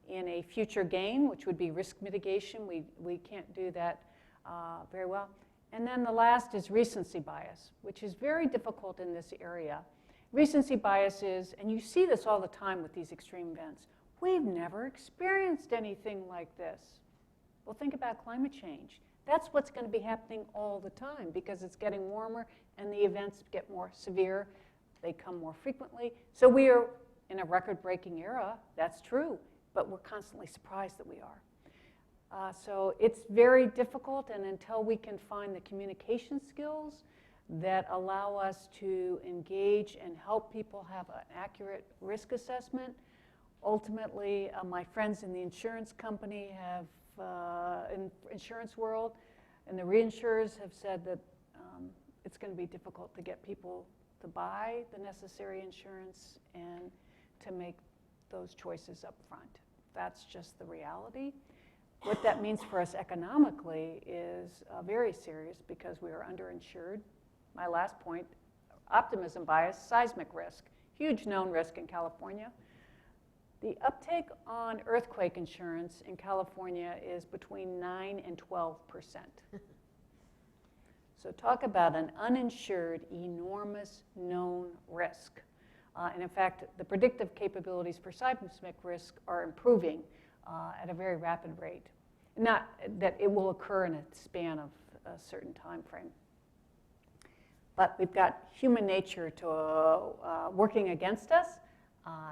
in a future gain, which would be risk mitigation. We can't do that very well. And then the last is recency bias, which is very difficult in this area. Recency bias is, and you see this all the time with these extreme events, we've never experienced anything like this. Well, think about climate change. That's what's going to be happening all the time because it's getting warmer and the events get more severe. They come more frequently. So we are in a record-breaking era. That's true. But we're constantly surprised that we are. So it's very difficult, and until we can find the communication skills that allow us to engage and help people have an accurate risk assessment, ultimately, my friends in the insurance company have in insurance world, and the reinsurers have said that it's going to be difficult to get people to buy the necessary insurance and to make those choices up front. That's just the reality. What that means for us economically is very serious because we are underinsured. My last point, optimism bias, seismic risk, huge known risk in California. The uptake on earthquake insurance in California is between 9 and 12%. So talk about an uninsured, enormous known risk. And in fact, the predictive capabilities for seismic risk are improving at a very rapid rate. Not that it will occur in a span of a certain time frame. But we've got human nature working against us,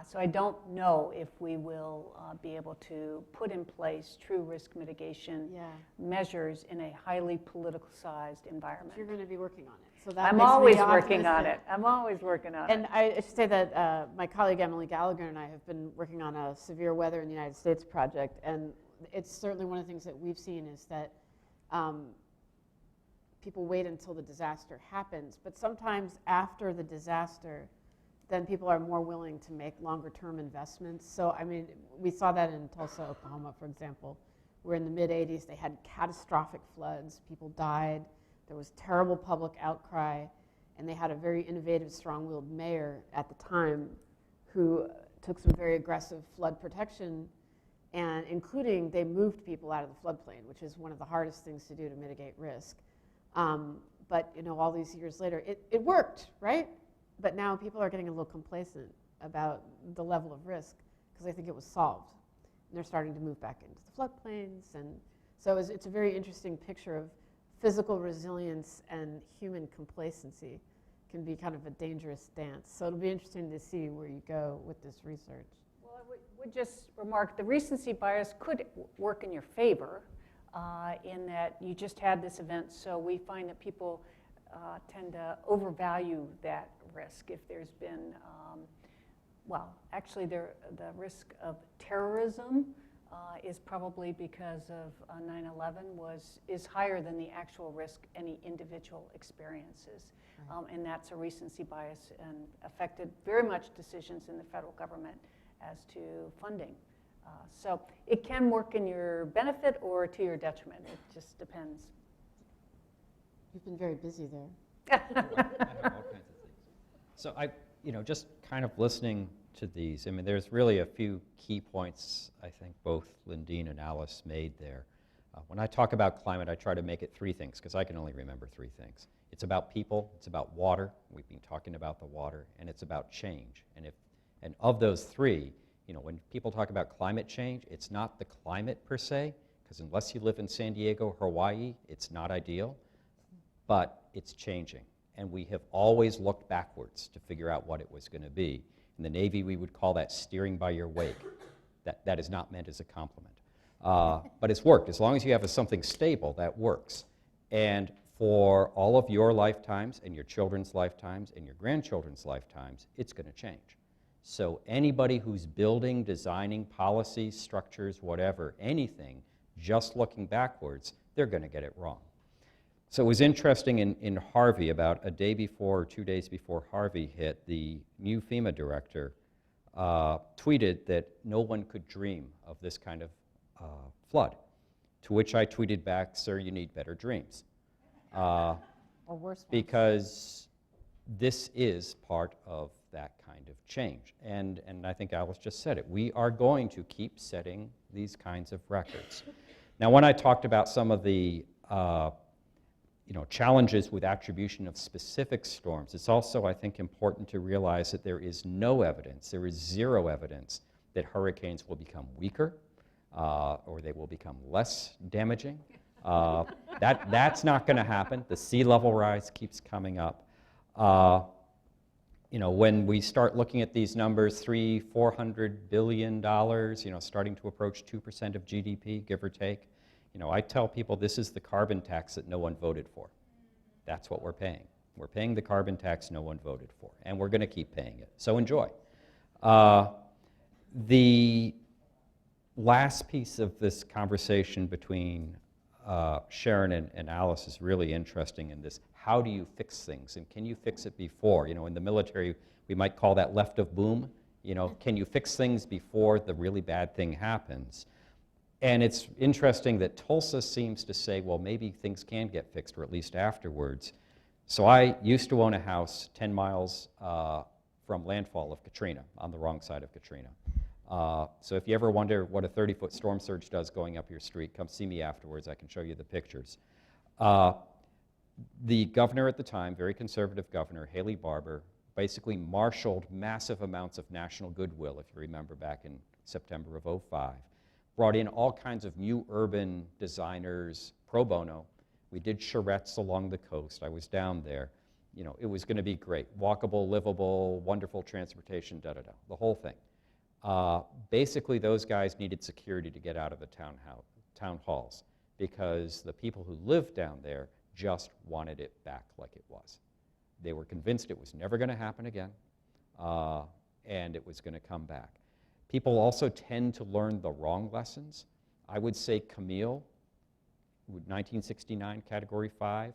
so I don't know if we will be able to put in place true risk mitigation measures in a highly politicized environment. You're going to be working on it. So that I'm makes me always working on optimistic. it. I'm always working on it. And I should say that my colleague Emily Gallagher and I have been working on a severe weather in the United States project, and it's certainly one of the things that we've seen is that people wait until the disaster happens, but sometimes after the disaster, then people are more willing to make longer-term investments. So, I mean, we saw that in Tulsa, Oklahoma, for example, where in the mid-'80s they had catastrophic floods, people died, there was terrible public outcry, and they had a very innovative, strong-willed mayor at the time who took some very aggressive flood protection, and including they moved people out of the floodplain, which is one of the hardest things to do to mitigate risk. But you know, all these years later, it worked, right? But now people are getting a little complacent about the level of risk because they think it was solved. And they're starting to move back into the floodplains. And so it's a very interesting picture of physical resilience and human complacency can be kind of a dangerous dance. So it'll be interesting to see where you go with this research. Well, I would just remark the recency bias could work in your favor. In that you just had this event, so we find that people tend to overvalue that risk. If there's been, well, actually the risk of terrorism is probably because of 9/11 is higher than the actual risk any individual experiences. Right. And that's a recency bias and affected very much decisions in the federal government as to funding. So it can work in your benefit or to your detriment. It just depends. You've been very busy there. I have all kinds of things. So just kind of listening to these, I mean, there's really a few key points I think both Lindene and Alice made there. When I talk about climate, I try to make it three things because I can only remember three things. It's about people, it's about water, we've been talking about the water, and it's about change. And of those three, when people talk about climate change, it's not the climate per se, because unless you live in San Diego, Hawaii, it's not ideal, but it's changing. And we have always looked backwards to figure out what it was going to be. In the Navy, we would call that steering by your wake. That is not meant as a compliment. But it's worked. As long as you have something stable, that works. And for all of your lifetimes and your children's lifetimes and your grandchildren's lifetimes, it's going to change. So anybody who's building, designing policies, structures, whatever, anything, just looking backwards, they're going to get it wrong. So it was interesting in Harvey, about a day before or 2 days before Harvey hit, the new FEMA director tweeted that no one could dream of this kind of flood, to which I tweeted back, "Sir, you need better dreams." Or worse ones. Because this is part of that kind of change. And I think Alice just said it. We are going to keep setting these kinds of records. Now, when I talked about some of the challenges with attribution of specific storms, it's also, I think, important to realize that there is no evidence, there is zero evidence that hurricanes will become weaker or they will become less damaging. That's not going to happen. The sea level rise keeps coming up. When we start looking at these numbers, $400 billion, starting to approach 2% of GDP, give or take, I tell people this is the carbon tax that no one voted for. That's what we're paying. We're paying the carbon tax no one voted for, and we're going to keep paying it. So enjoy. The last piece of this conversation between Sharon and Alice is really interesting in this. How do you fix things, and can you fix it before? In the military, we might call that left of boom. Can you fix things before the really bad thing happens? And it's interesting that Tulsa seems to say, well, maybe things can get fixed, or at least afterwards. So I used to own a house 10 miles from landfall of Katrina, on the wrong side of Katrina. So if you ever wonder what a 30-foot storm surge does going up your street, come see me afterwards. I can show you the pictures. The governor at the time, very conservative governor, Haley Barbour, basically marshaled massive amounts of national goodwill, if you remember back in September of '05. Brought in all kinds of new urban designers pro bono. We did charrettes along the coast. I was down there. You know, it was going to be great. Walkable, livable, wonderful transportation, da-da-da, the whole thing. Basically, those guys needed security to get out of the town halls because the people who lived down there just wanted it back like it was. They were convinced it was never going to happen again, and it was going to come back. People also tend to learn the wrong lessons. I would say Camille, 1969, Category 5,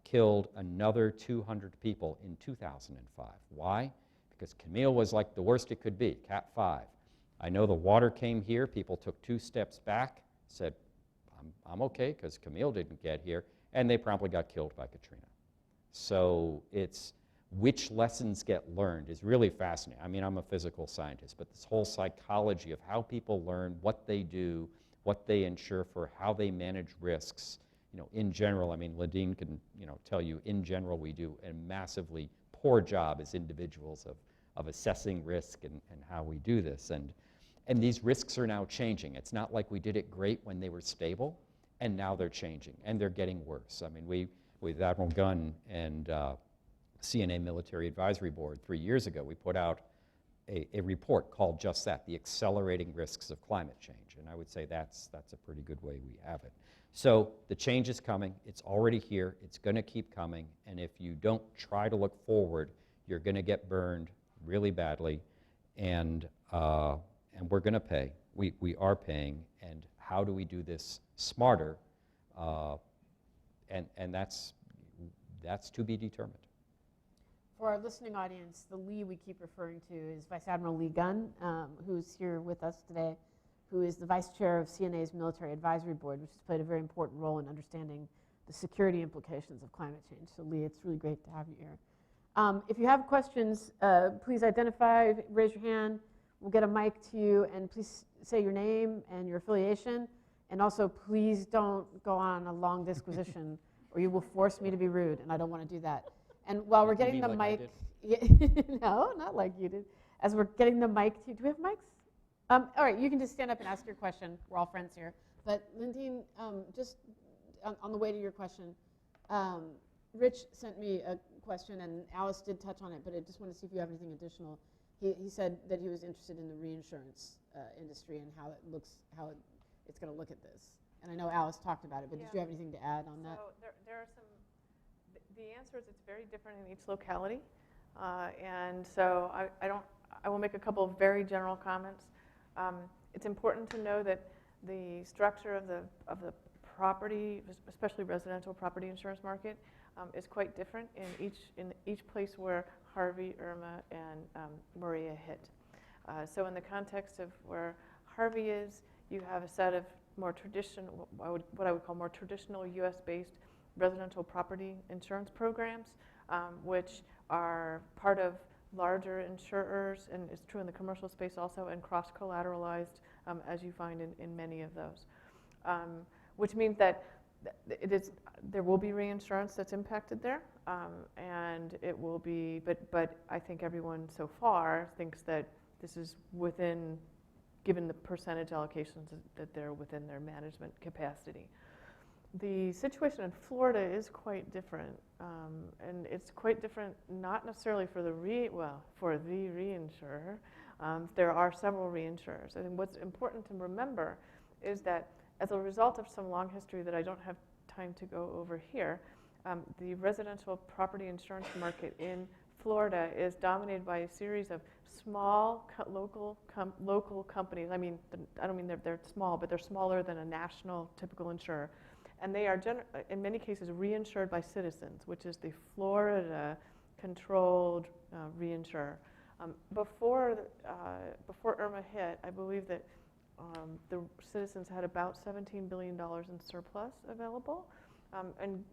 killed another 200 people in 2005. Why? Because Camille was like the worst it could be, Cat 5. I know the water came here, people took 2 steps back, said, I'm okay because Camille didn't get here, and they promptly got killed by Katrina. So it's which lessons get learned is really fascinating. I mean, I'm a physical scientist, but this whole psychology of how people learn, what they do, what they insure for, how they manage risks, you know, in general, I mean, Lindene can, you know, tell you, in general, we do a massively poor job as individuals of assessing risk and how we do this. And these risks are now changing. It's not like we did it great when they were stable, and now they're changing, and they're getting worse. I mean, with Admiral Gunn and CNA Military Advisory Board 3 years ago, we put out a report called just that, the accelerating risks of climate change. And I would say that's a pretty good way we have it. So the change is coming. It's already here. It's going to keep coming. And if you don't try to look forward, you're going to get burned really badly. And we're going to pay. We are paying. And how do we do this smarter? And that's to be determined. For our listening audience, the Lee we keep referring to is Vice Admiral Lee Gunn, who's here with us today, who is the Vice Chair of CNA's Military Advisory Board, which has played a very important role in understanding the security implications of climate change. So Lee, it's really great to have you here. If you have questions, please identify, raise your hand. We'll get a mic to you, and please say your name and your affiliation. And also, please don't go on a long disquisition, or you will force me to be rude, and I don't want to do that. And while we're getting the mic, no, not like you did. As we're getting the mic to you, do we have mics? All right, you can just stand up and ask your question. We're all friends here. But Lindene, just on the way to your question, Rich sent me a question, and Alice did touch on it, but I just want to see if you have anything additional. He said that he was interested in the reinsurance industry and how it's going to look at this. And I know Alice talked about it, but did you have anything to add on that? So there are some. The answer is it's very different in each locality, and so I will make a couple of very general comments. It's important to know that the structure of the property, especially residential property insurance market, is quite different in each place where Harvey, Irma, and Maria hit. So in the context of where Harvey is, you have a set of more traditional, what I would call more traditional U.S.-based residential property insurance programs, which are part of larger insurers, and it's true in the commercial space also, and cross-collateralized, as you find in many of those. Which means that there will be reinsurance that's impacted there, and it will be, but I think everyone so far thinks that this is within, given the percentage allocations, that they're within their management capacity. The situation in Florida is quite different, and it's quite different not necessarily for the reinsurer. There are several reinsurers. I think what's important to remember is that as a result of some long history that I don't have time to go over here, the residential property insurance market in Florida is dominated by a series of small local companies. I mean, I don't mean they're small, but they're smaller than a national typical insurer. And they are, in many cases, reinsured by Citizens, which is the Florida-controlled reinsurer. Before Irma hit, I believe that the Citizens had about $17 billion in surplus available. And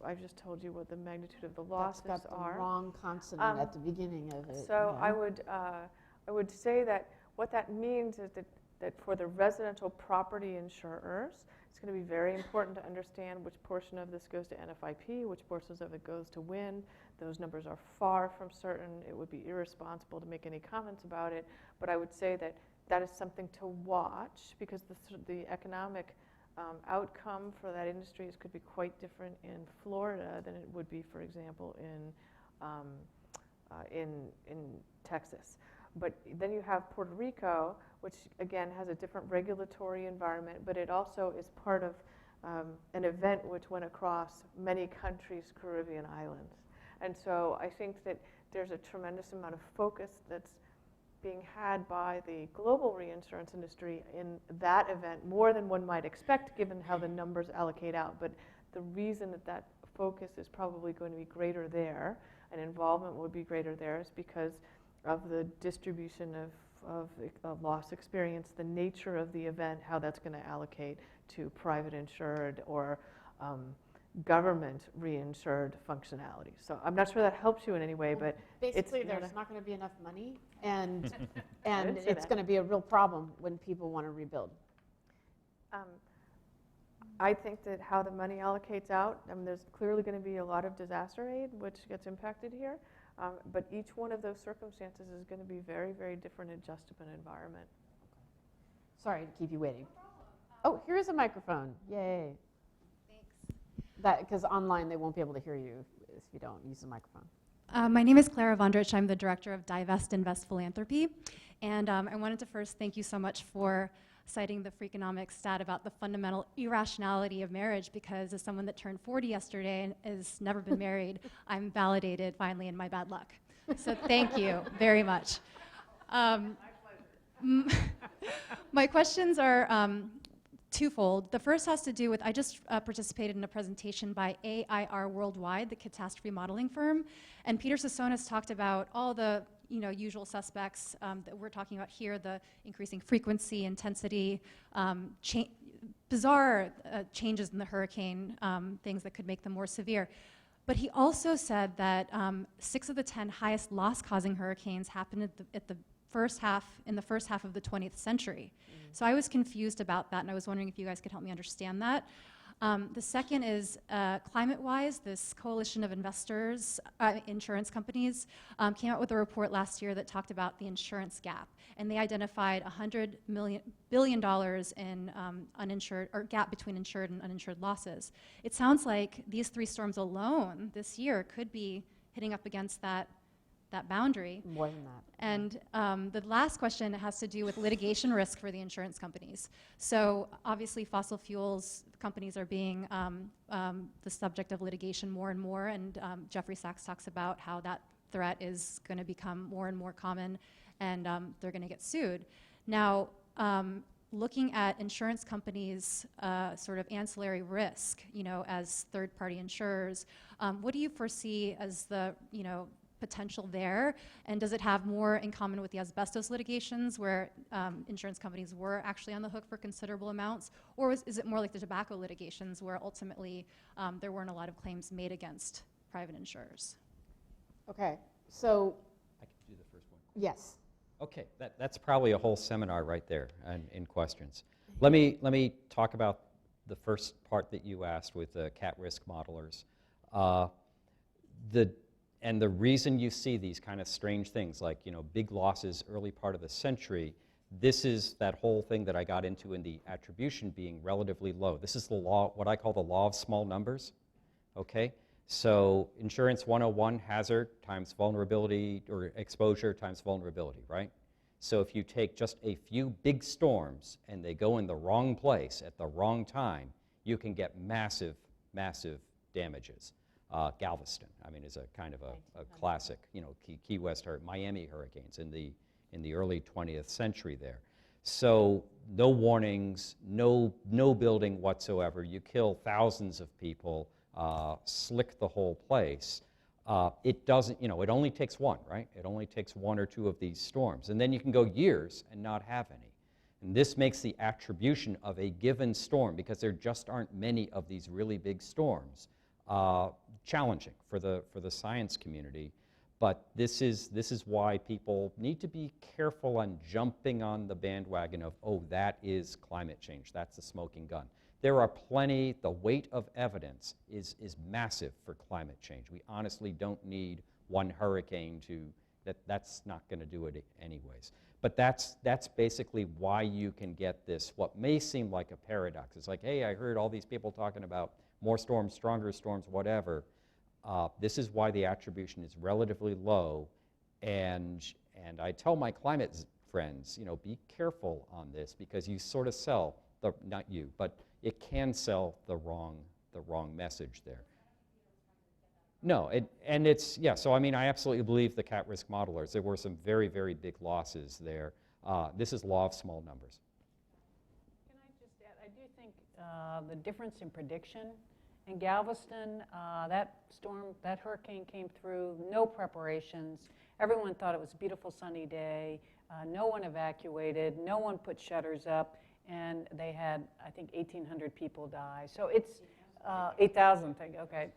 I've just told you what the magnitude of the losses are. That's got the wrong consonant at the beginning of it. So yeah. I would say that what that means is that for the residential property insurers, it's going to be very important to understand which portion of this goes to NFIP, which portions of it goes to WIN, Those numbers are far from certain. It would be irresponsible to make any comments about it, but I would say that that is something to watch, because the economic outcome for that industry could be quite different in Florida than it would be, for example, in Texas. But then you have Puerto Rico, which again has a different regulatory environment, but it also is part of an event which went across many countries, Caribbean islands. And so I think that there's a tremendous amount of focus that's being had by the global reinsurance industry in that event, more than one might expect given how the numbers allocate out. But the reason that that focus is probably going to be greater there, and involvement would be greater there, is because of the distribution of loss experience, the nature of the event, how that's going to allocate to private insured or government reinsured functionality. So I'm not sure that helps you in any way, but basically it's there's not going to be enough money, and didn't say it's that. going to be a real problem when people want to rebuild. I think that how the money allocates out, I mean, there's clearly going to be a lot of disaster aid which gets impacted here, but each one of those circumstances is going to be very, very different adjustment environment. Sorry to keep you waiting. Oh, here is a microphone. Yay. Thanks. Because online they won't be able to hear you if you don't use the microphone. My name is Clara Vondrich. I'm the director of Divest Invest Philanthropy. And I wanted to first thank you so much for citing the Freakonomics stat about the fundamental irrationality of marriage, because as someone that turned 40 yesterday and has never been married, I'm validated finally in my bad luck. So thank you very much. My questions are twofold. The first has to do with, I just participated in a presentation by AIR Worldwide, the catastrophe modeling firm, and Peter Sassonis talked about all the usual suspects that we're talking about here, the increasing frequency, intensity, bizarre changes in the hurricane, things that could make them more severe. But he also said that 6 of the 10 highest loss-causing hurricanes happened in the first half of the 20th century. So I was confused about that, and I was wondering if you guys could help me understand that. The second is climate-wise, this coalition of investors, insurance companies, came out with a report last year that talked about the insurance gap, and they identified $100 billion in uninsured, or gap between insured and uninsured losses. It sounds like these 3 storms alone this year could be hitting up against that boundary. More than that. And the last question has to do with litigation risk for the insurance companies. So obviously fossil fuels companies are being the subject of litigation more and more, and Jeffrey Sachs talks about how that threat is going to become more and more common, and they're going to get sued. Now, looking at insurance companies' sort of ancillary risk, as third-party insurers, what do you foresee as the, potential there, and does it have more in common with the asbestos litigations where insurance companies were actually on the hook for considerable amounts, or is it more like the tobacco litigations where ultimately there weren't a lot of claims made against private insurers? Okay, so I can do the first one. yes. Okay, that's probably a whole seminar right there in questions. Let me talk about the first part that you asked with the cat risk modelers. And the reason you see these kind of strange things like, big losses early part of the century, this is that whole thing that I got into in the attribution being relatively low. This is the law, what I call the law of small numbers, okay? So insurance 101, hazard times vulnerability, or exposure times vulnerability, right? So if you take just a few big storms and they go in the wrong place at the wrong time, you can get massive, massive damages. Galveston, is a kind of a classic, Key West, Miami hurricanes in the early 20th century there. So no warnings, no building whatsoever. You kill thousands of people, slick the whole place. It doesn't, it only takes one, right? It only takes 1 or 2 of these storms, and then you can go years and not have any. And this makes the attribution of a given storm, because there just aren't many of these really big storms, challenging for the science community. But this is why people need to be careful on jumping on the bandwagon of, oh, that is climate change, that's the smoking gun. There are plenty, the weight of evidence is massive for climate change. We honestly don't need one hurricane that's not going to do it anyways. But that's basically why you can get this, what may seem like a paradox. It's like, hey, I heard all these people talking about more storms, stronger storms, whatever. This is why the attribution is relatively low. And I tell my climate friends, be careful on this, because you sort of sell, not you, but it can sell the wrong message there. No, so I mean, I absolutely believe the cat risk modelers. There were some very, very big losses there. This is law of small numbers. Can I just add, I do think the difference in prediction in Galveston, that hurricane came through, no preparations. Everyone thought it was a beautiful sunny day. No one evacuated, no one put shutters up, and they had, I think, 1,800 people die. So it's 8,000, okay.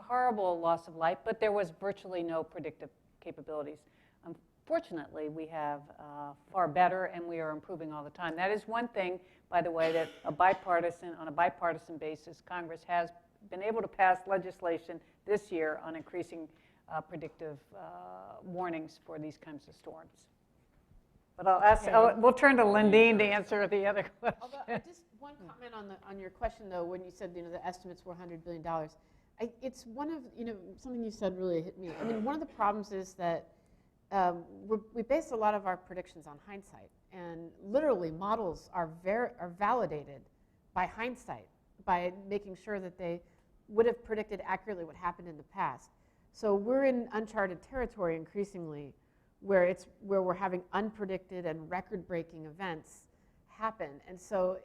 Horrible loss of life, but there was virtually no predictive capabilities. Unfortunately, we have far better, and we are improving all the time. That is one thing, by the way, that on a bipartisan basis, Congress has been able to pass legislation this year on increasing predictive warnings for these kinds of storms. But we'll turn to Lindene to answer the other question. Although, just one comment on your question, though, when you said the estimates were $100 billion. It's one of, something you said really hit me. I mean, one of the problems is that we base a lot of our predictions on hindsight, and literally models are validated by hindsight, by making sure that they would have predicted accurately what happened in the past. So we're in uncharted territory increasingly, where we're having unpredicted and record-breaking events happen, and so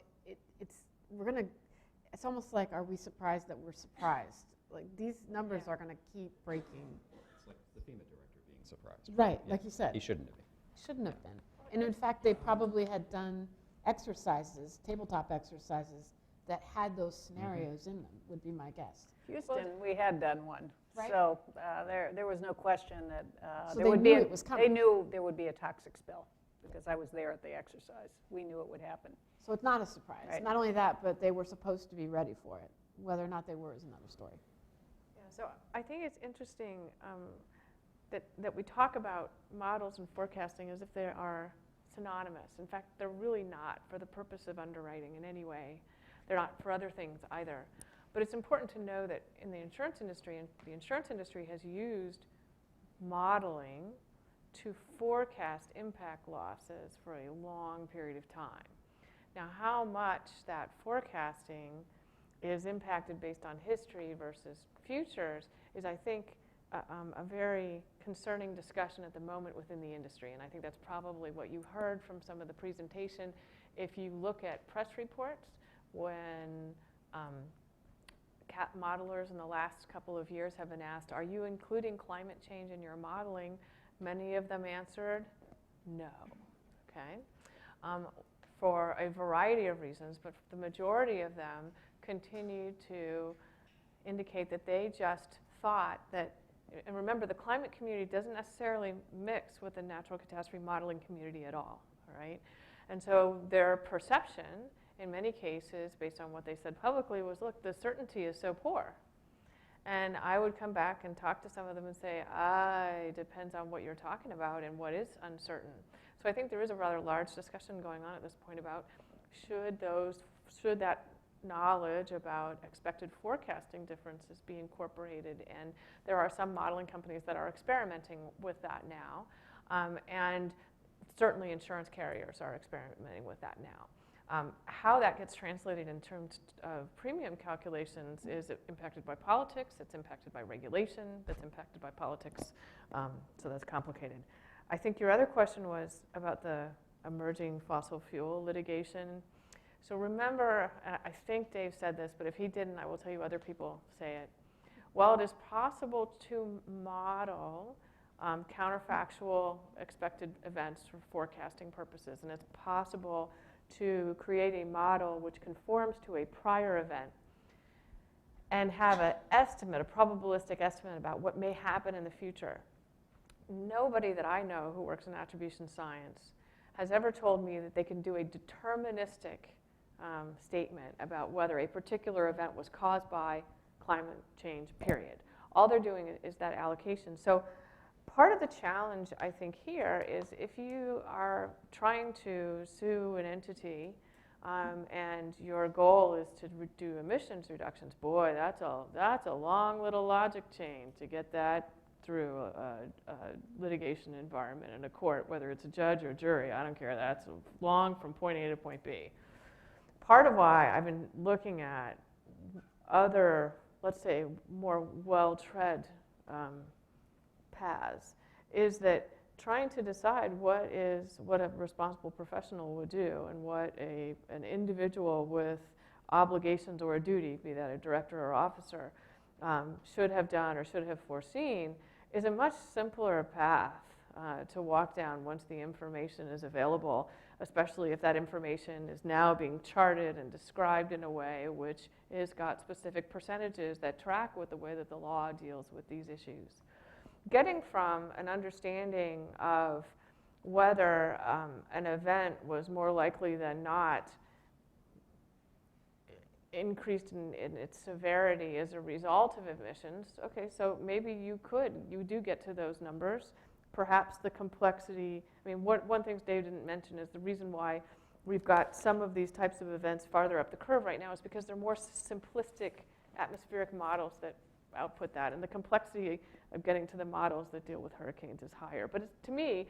it's almost like, are we surprised that we're surprised? Like, these numbers are going to keep breaking. It's like the FEMA director being surprised. Right, like you said. He shouldn't have been. Shouldn't have been. And in fact, they probably had done exercises, tabletop exercises, that had those scenarios in them, would be my guess. Houston, we had done one. Right. So there was no question that So there they would knew be it was coming. They knew there would be a toxic spill, because I was there at the exercise. We knew it would happen. So it's not a surprise. Right. Not only that, but they were supposed to be ready for it. Whether or not they were is another story. Yeah, so I think it's interesting that we talk about models and forecasting as if they are synonymous. In fact, they're really not for the purpose of underwriting in any way. They're not for other things either. But it's important to know that in the insurance industry, and the insurance industry has used modeling to forecast impact losses for a long period of time. Now, how much that forecasting is impacted based on history versus futures is, I think, a very concerning discussion at the moment within the industry. And I think that's probably what you heard from some of the presentation. If you look at press reports, when cat modelers in the last couple of years have been asked, are you including climate change in your modeling? Many of them answered no, okay? For a variety of reasons, but the majority of them continued to indicate that they just thought that, and remember, the climate community doesn't necessarily mix with the natural catastrophe modeling community at all right? And so their perception, in many cases, based on what they said publicly, was, look, the certainty is so poor. And I would come back and talk to some of them and say, it depends on what you're talking about and what is uncertain. So I think there is a rather large discussion going on at this point about should that knowledge about expected forecasting differences be incorporated. And there are some modeling companies that are experimenting with that now. And certainly insurance carriers are experimenting with that now. How that gets translated in terms of premium calculations is impacted by politics, it's impacted by regulation, that's impacted by politics, so that's complicated. I think your other question was about the emerging fossil fuel litigation. So remember, I think Dave said this, but if he didn't, I will tell you other people say it. While it is possible to model counterfactual expected events for forecasting purposes, and it's possible to create a model which conforms to a prior event and have an estimate, a probabilistic estimate about what may happen in the future. Nobody that I know who works in attribution science has ever told me that they can do a deterministic statement about whether a particular event was caused by climate change, period. All they're doing is that allocation. So part of the challenge, I think, here is if you are trying to sue an entity and your goal is to do emissions reductions, boy, that's a long little logic chain to get that through a litigation environment in a court, whether it's a judge or a jury, I don't care. That's long from point A to point B. Part of why I've been looking at other, let's say, more well-tread paths is that trying to decide what a responsible professional would do and what an individual with obligations or a duty, be that a director or officer, should have done or should have foreseen is a much simpler path to walk down once the information is available, especially if that information is now being charted and described in a way which has got specific percentages that track with the way that the law deals with these issues. Getting from an understanding of whether an event was more likely than not increased in its severity as a result of emissions, okay, so maybe you do get to those numbers. Perhaps the complexity, I mean, one thing Dave didn't mention is the reason why we've got some of these types of events farther up the curve right now is because they're more simplistic atmospheric models that output that, and the complexity of getting to the models that deal with hurricanes is higher. But to me,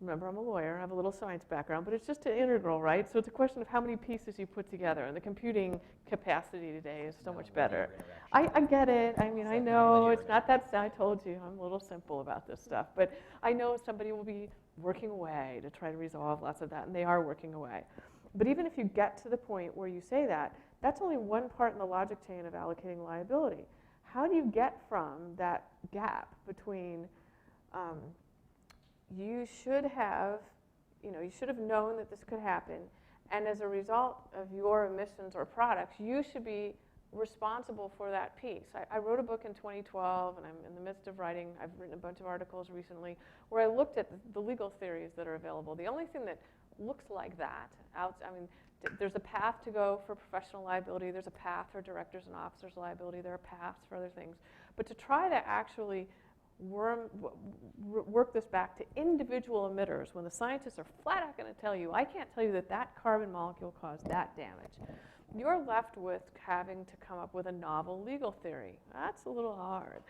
remember, I'm a lawyer, I have a little science background, but it's just an integral, right? So it's a question of how many pieces you put together, and the computing capacity today is so much better. I get it. I mean, I know it's not that, I told you, I'm a little simple about this stuff, but I know somebody will be working away to try to resolve lots of that, and they are working away. But even if you get to the point where you say that, that's only one part in the logic chain of allocating liability. How do you get from that gap between you should have known that this could happen, and as a result of your emissions or products, you should be responsible for that piece. I wrote a book in 2012, and I'm in the midst of writing, I've written a bunch of articles recently, where I looked at the legal theories that are available. The only thing that looks like that, there's a path to go for professional liability, there's a path for directors and officers liability, there are paths for other things. But to try to actually work this back to individual emitters when the scientists are flat out going to tell you, I can't tell you that that carbon molecule caused that damage. You're left with having to come up with a novel legal theory. That's a little hard.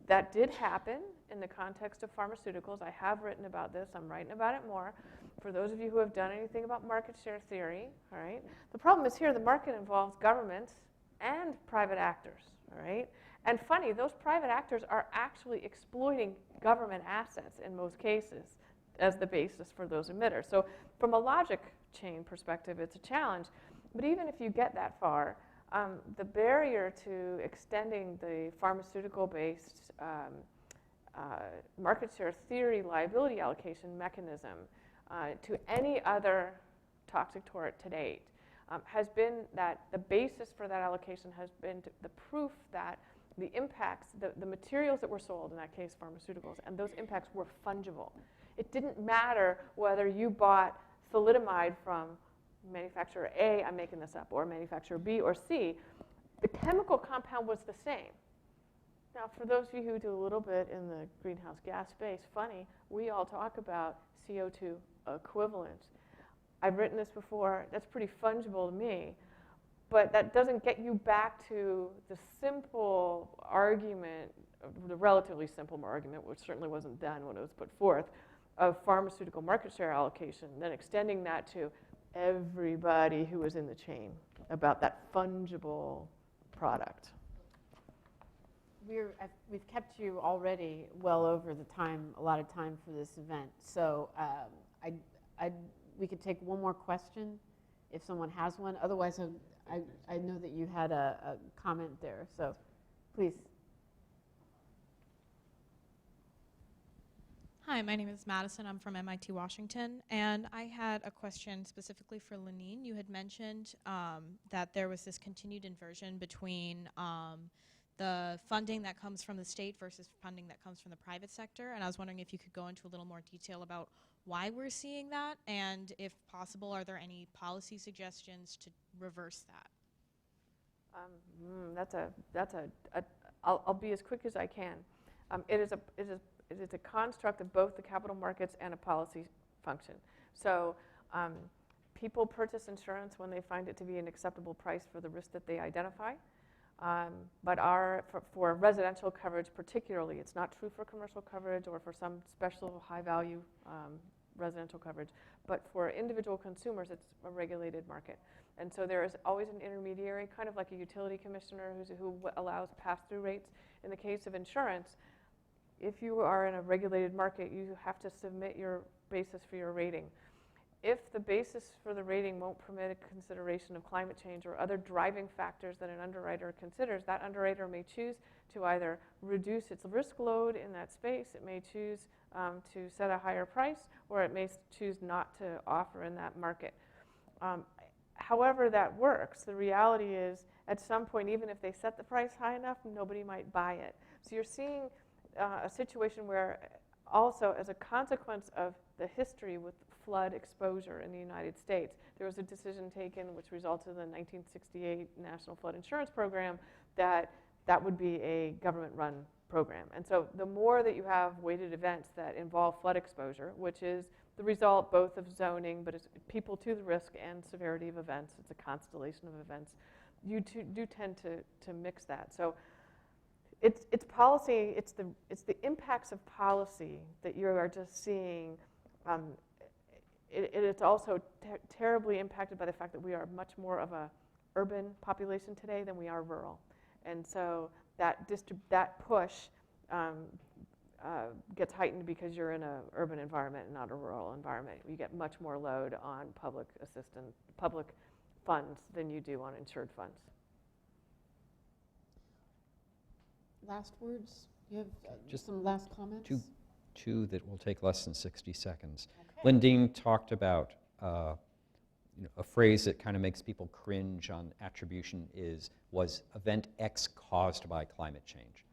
That did happen in the context of pharmaceuticals. I have written about this. I'm writing about it more. For those of you who have done anything about market share theory, all right? The problem is here the market involves government and private actors, all right? And funny, those private actors are actually exploiting government assets in most cases as the basis for those emitters. So from a logic chain perspective, it's a challenge. But even if you get that far, the barrier to extending the pharmaceutical-based market share theory liability allocation mechanism to any other toxic tort to date has been that the basis for that allocation has been the proof that the impacts, the materials that were sold, in that case pharmaceuticals, and those impacts were fungible. It didn't matter whether you bought thalidomide from manufacturer A, I'm making this up, or manufacturer B or C, the chemical compound was the same. Now, for those of you who do a little bit in the greenhouse gas space, funny, we all talk about CO2 equivalents. I've written this before, that's pretty fungible to me, but that doesn't get you back to the simple argument, the relatively simple argument, which certainly wasn't done when it was put forth, of pharmaceutical market share allocation, then extending that to everybody who was in the chain about that fungible product. We've kept you already well over the time, a lot of time for this event. So we could take one more question if someone has one. Otherwise, I know that you had a comment there. So please. Hi, my name is Madison. I'm from MIT Washington, and I had a question specifically for Lindene. You had mentioned that there was this continued inversion between the funding that comes from the state versus funding that comes from the private sector, and I was wondering if you could go into a little more detail about why we're seeing that, and if possible, are there any policy suggestions to reverse that? I'll be as quick as I can. It is a construct of both the capital markets and a policy function. So people purchase insurance when they find it to be an acceptable price for the risk that they identify. But for residential coverage particularly, it's not true for commercial coverage or for some special high-value residential coverage, but for individual consumers, it's a regulated market. And so there is always an intermediary, kind of like a utility commissioner who allows pass-through rates. In the case of insurance, if you are in a regulated market, you have to submit your basis for your rating. If the basis for the rating won't permit a consideration of climate change or other driving factors that an underwriter considers, that underwriter may choose to either reduce its risk load in that space, it may choose to set a higher price, or it may choose not to offer in that market. However that works, the reality is at some point, even if they set the price high enough, nobody might buy it. So you're seeing a situation where also as a consequence of the history with flood exposure in the United States, there was a decision taken which resulted in the 1968 National Flood Insurance Program that would be a government-run program. And so the more that you have weighted events that involve flood exposure, which is the result both of zoning, but it's people to the risk and severity of events, it's a constellation of events, you do tend to mix that. So it's policy, it's the impacts of policy that you are just seeing. It's also terribly impacted by the fact that we are much more of a urban population today than we are rural. And so that push gets heightened because you're in an urban environment and not a rural environment. You get much more load on public funds than you do on insured funds. Last words? You have Just some last comments? Two that will take less than 60 seconds. Okay. Lindene talked about a phrase that kind of makes people cringe on attribution was event X caused by climate change.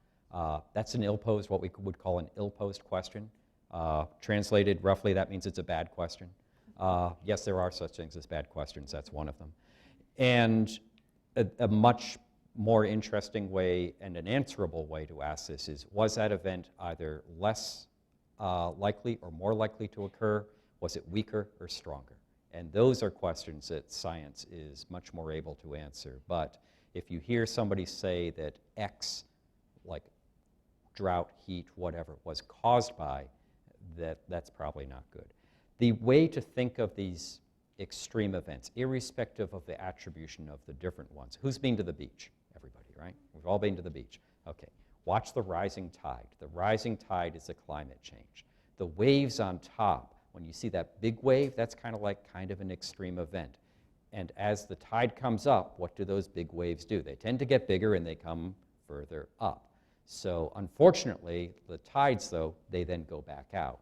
That's an ill-posed, what we would call an ill-posed question. Translated roughly, that means it's a bad question. Yes, there are such things as bad questions. That's one of them. And a much more interesting way and an answerable way to ask this is, was that event either less likely or more likely to occur? Was it weaker or stronger? And those are questions that science is much more able to answer. But if you hear somebody say that X, like drought, heat, whatever, was caused by, that's probably not good. The way to think of these extreme events, irrespective of the attribution of the different ones. Who's been to the beach? Everybody, right? We've all been to the beach. Okay. Watch the rising tide. The rising tide is a climate change. The waves on top, when you see that big wave, that's kind of an extreme event. And as the tide comes up, what do those big waves do? They tend to get bigger and they come further up. So unfortunately, the tides, though, they then go back out.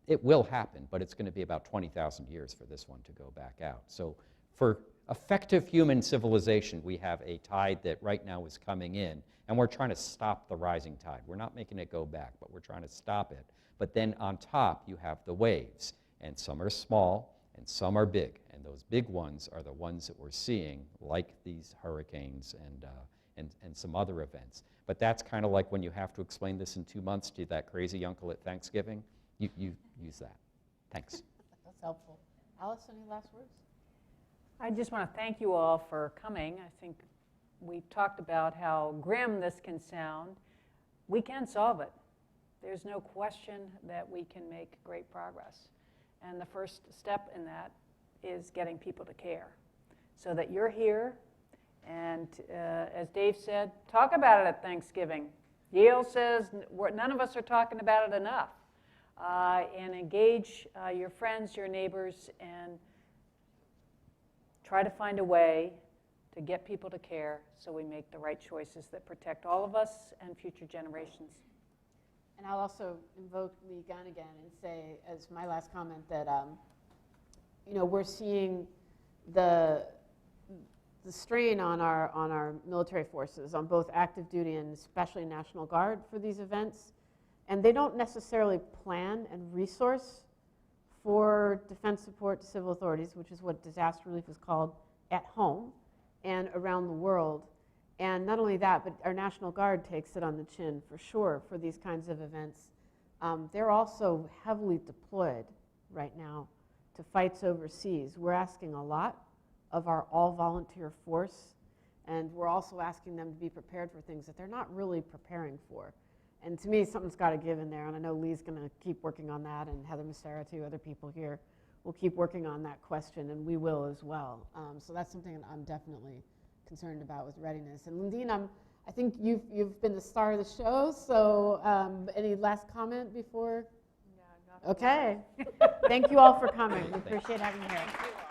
It will happen, but it's going to be about 20,000 years for this one to go back out. So for effective human civilization, we have a tide that right now is coming in, and we're trying to stop the rising tide. We're not making it go back, but we're trying to stop it. But then on top, you have the waves, and some are small, and some are big. And those big ones are the ones that we're seeing, like these hurricanes and some other events. But that's kind of like when you have to explain this in 2 months to that crazy uncle at Thanksgiving. You use that. Thanks. That's helpful. Alice, any last words? I just want to thank you all for coming. I think we've talked about how grim this can sound. We can solve it. There's no question that we can make great progress. And the first step in that is getting people to care so that you're here. And as Dave said, talk about it at Thanksgiving. Yale says none of us are talking about it enough. And engage your friends, your neighbors, and try to find a way to get people to care so we make the right choices that protect all of us and future generations. And I'll also invoke Lee Gunn again and say, as my last comment, that we're seeing the strain on our military forces, on both active duty and especially National Guard for these events. and they don't necessarily plan and resource for defense support to civil authorities, which is what disaster relief is called at home and around the world. And not only that, but our National Guard takes it on the chin for sure for these kinds of events. They're also heavily deployed right now to fights overseas. We're asking a lot of our all-volunteer force, and we're also asking them to be prepared for things that they're not really preparing for. And to me, something's got to give in there, and I know Lee's going to keep working on that, and Heather Massera too, other people here will keep working on that question, and we will as well. So that's something that I'm definitely concerned about with readiness. And Lindene, I think you've been the star of the show, so any last comment before? Yeah, not Okay. Thank you all for coming. We appreciate having you here.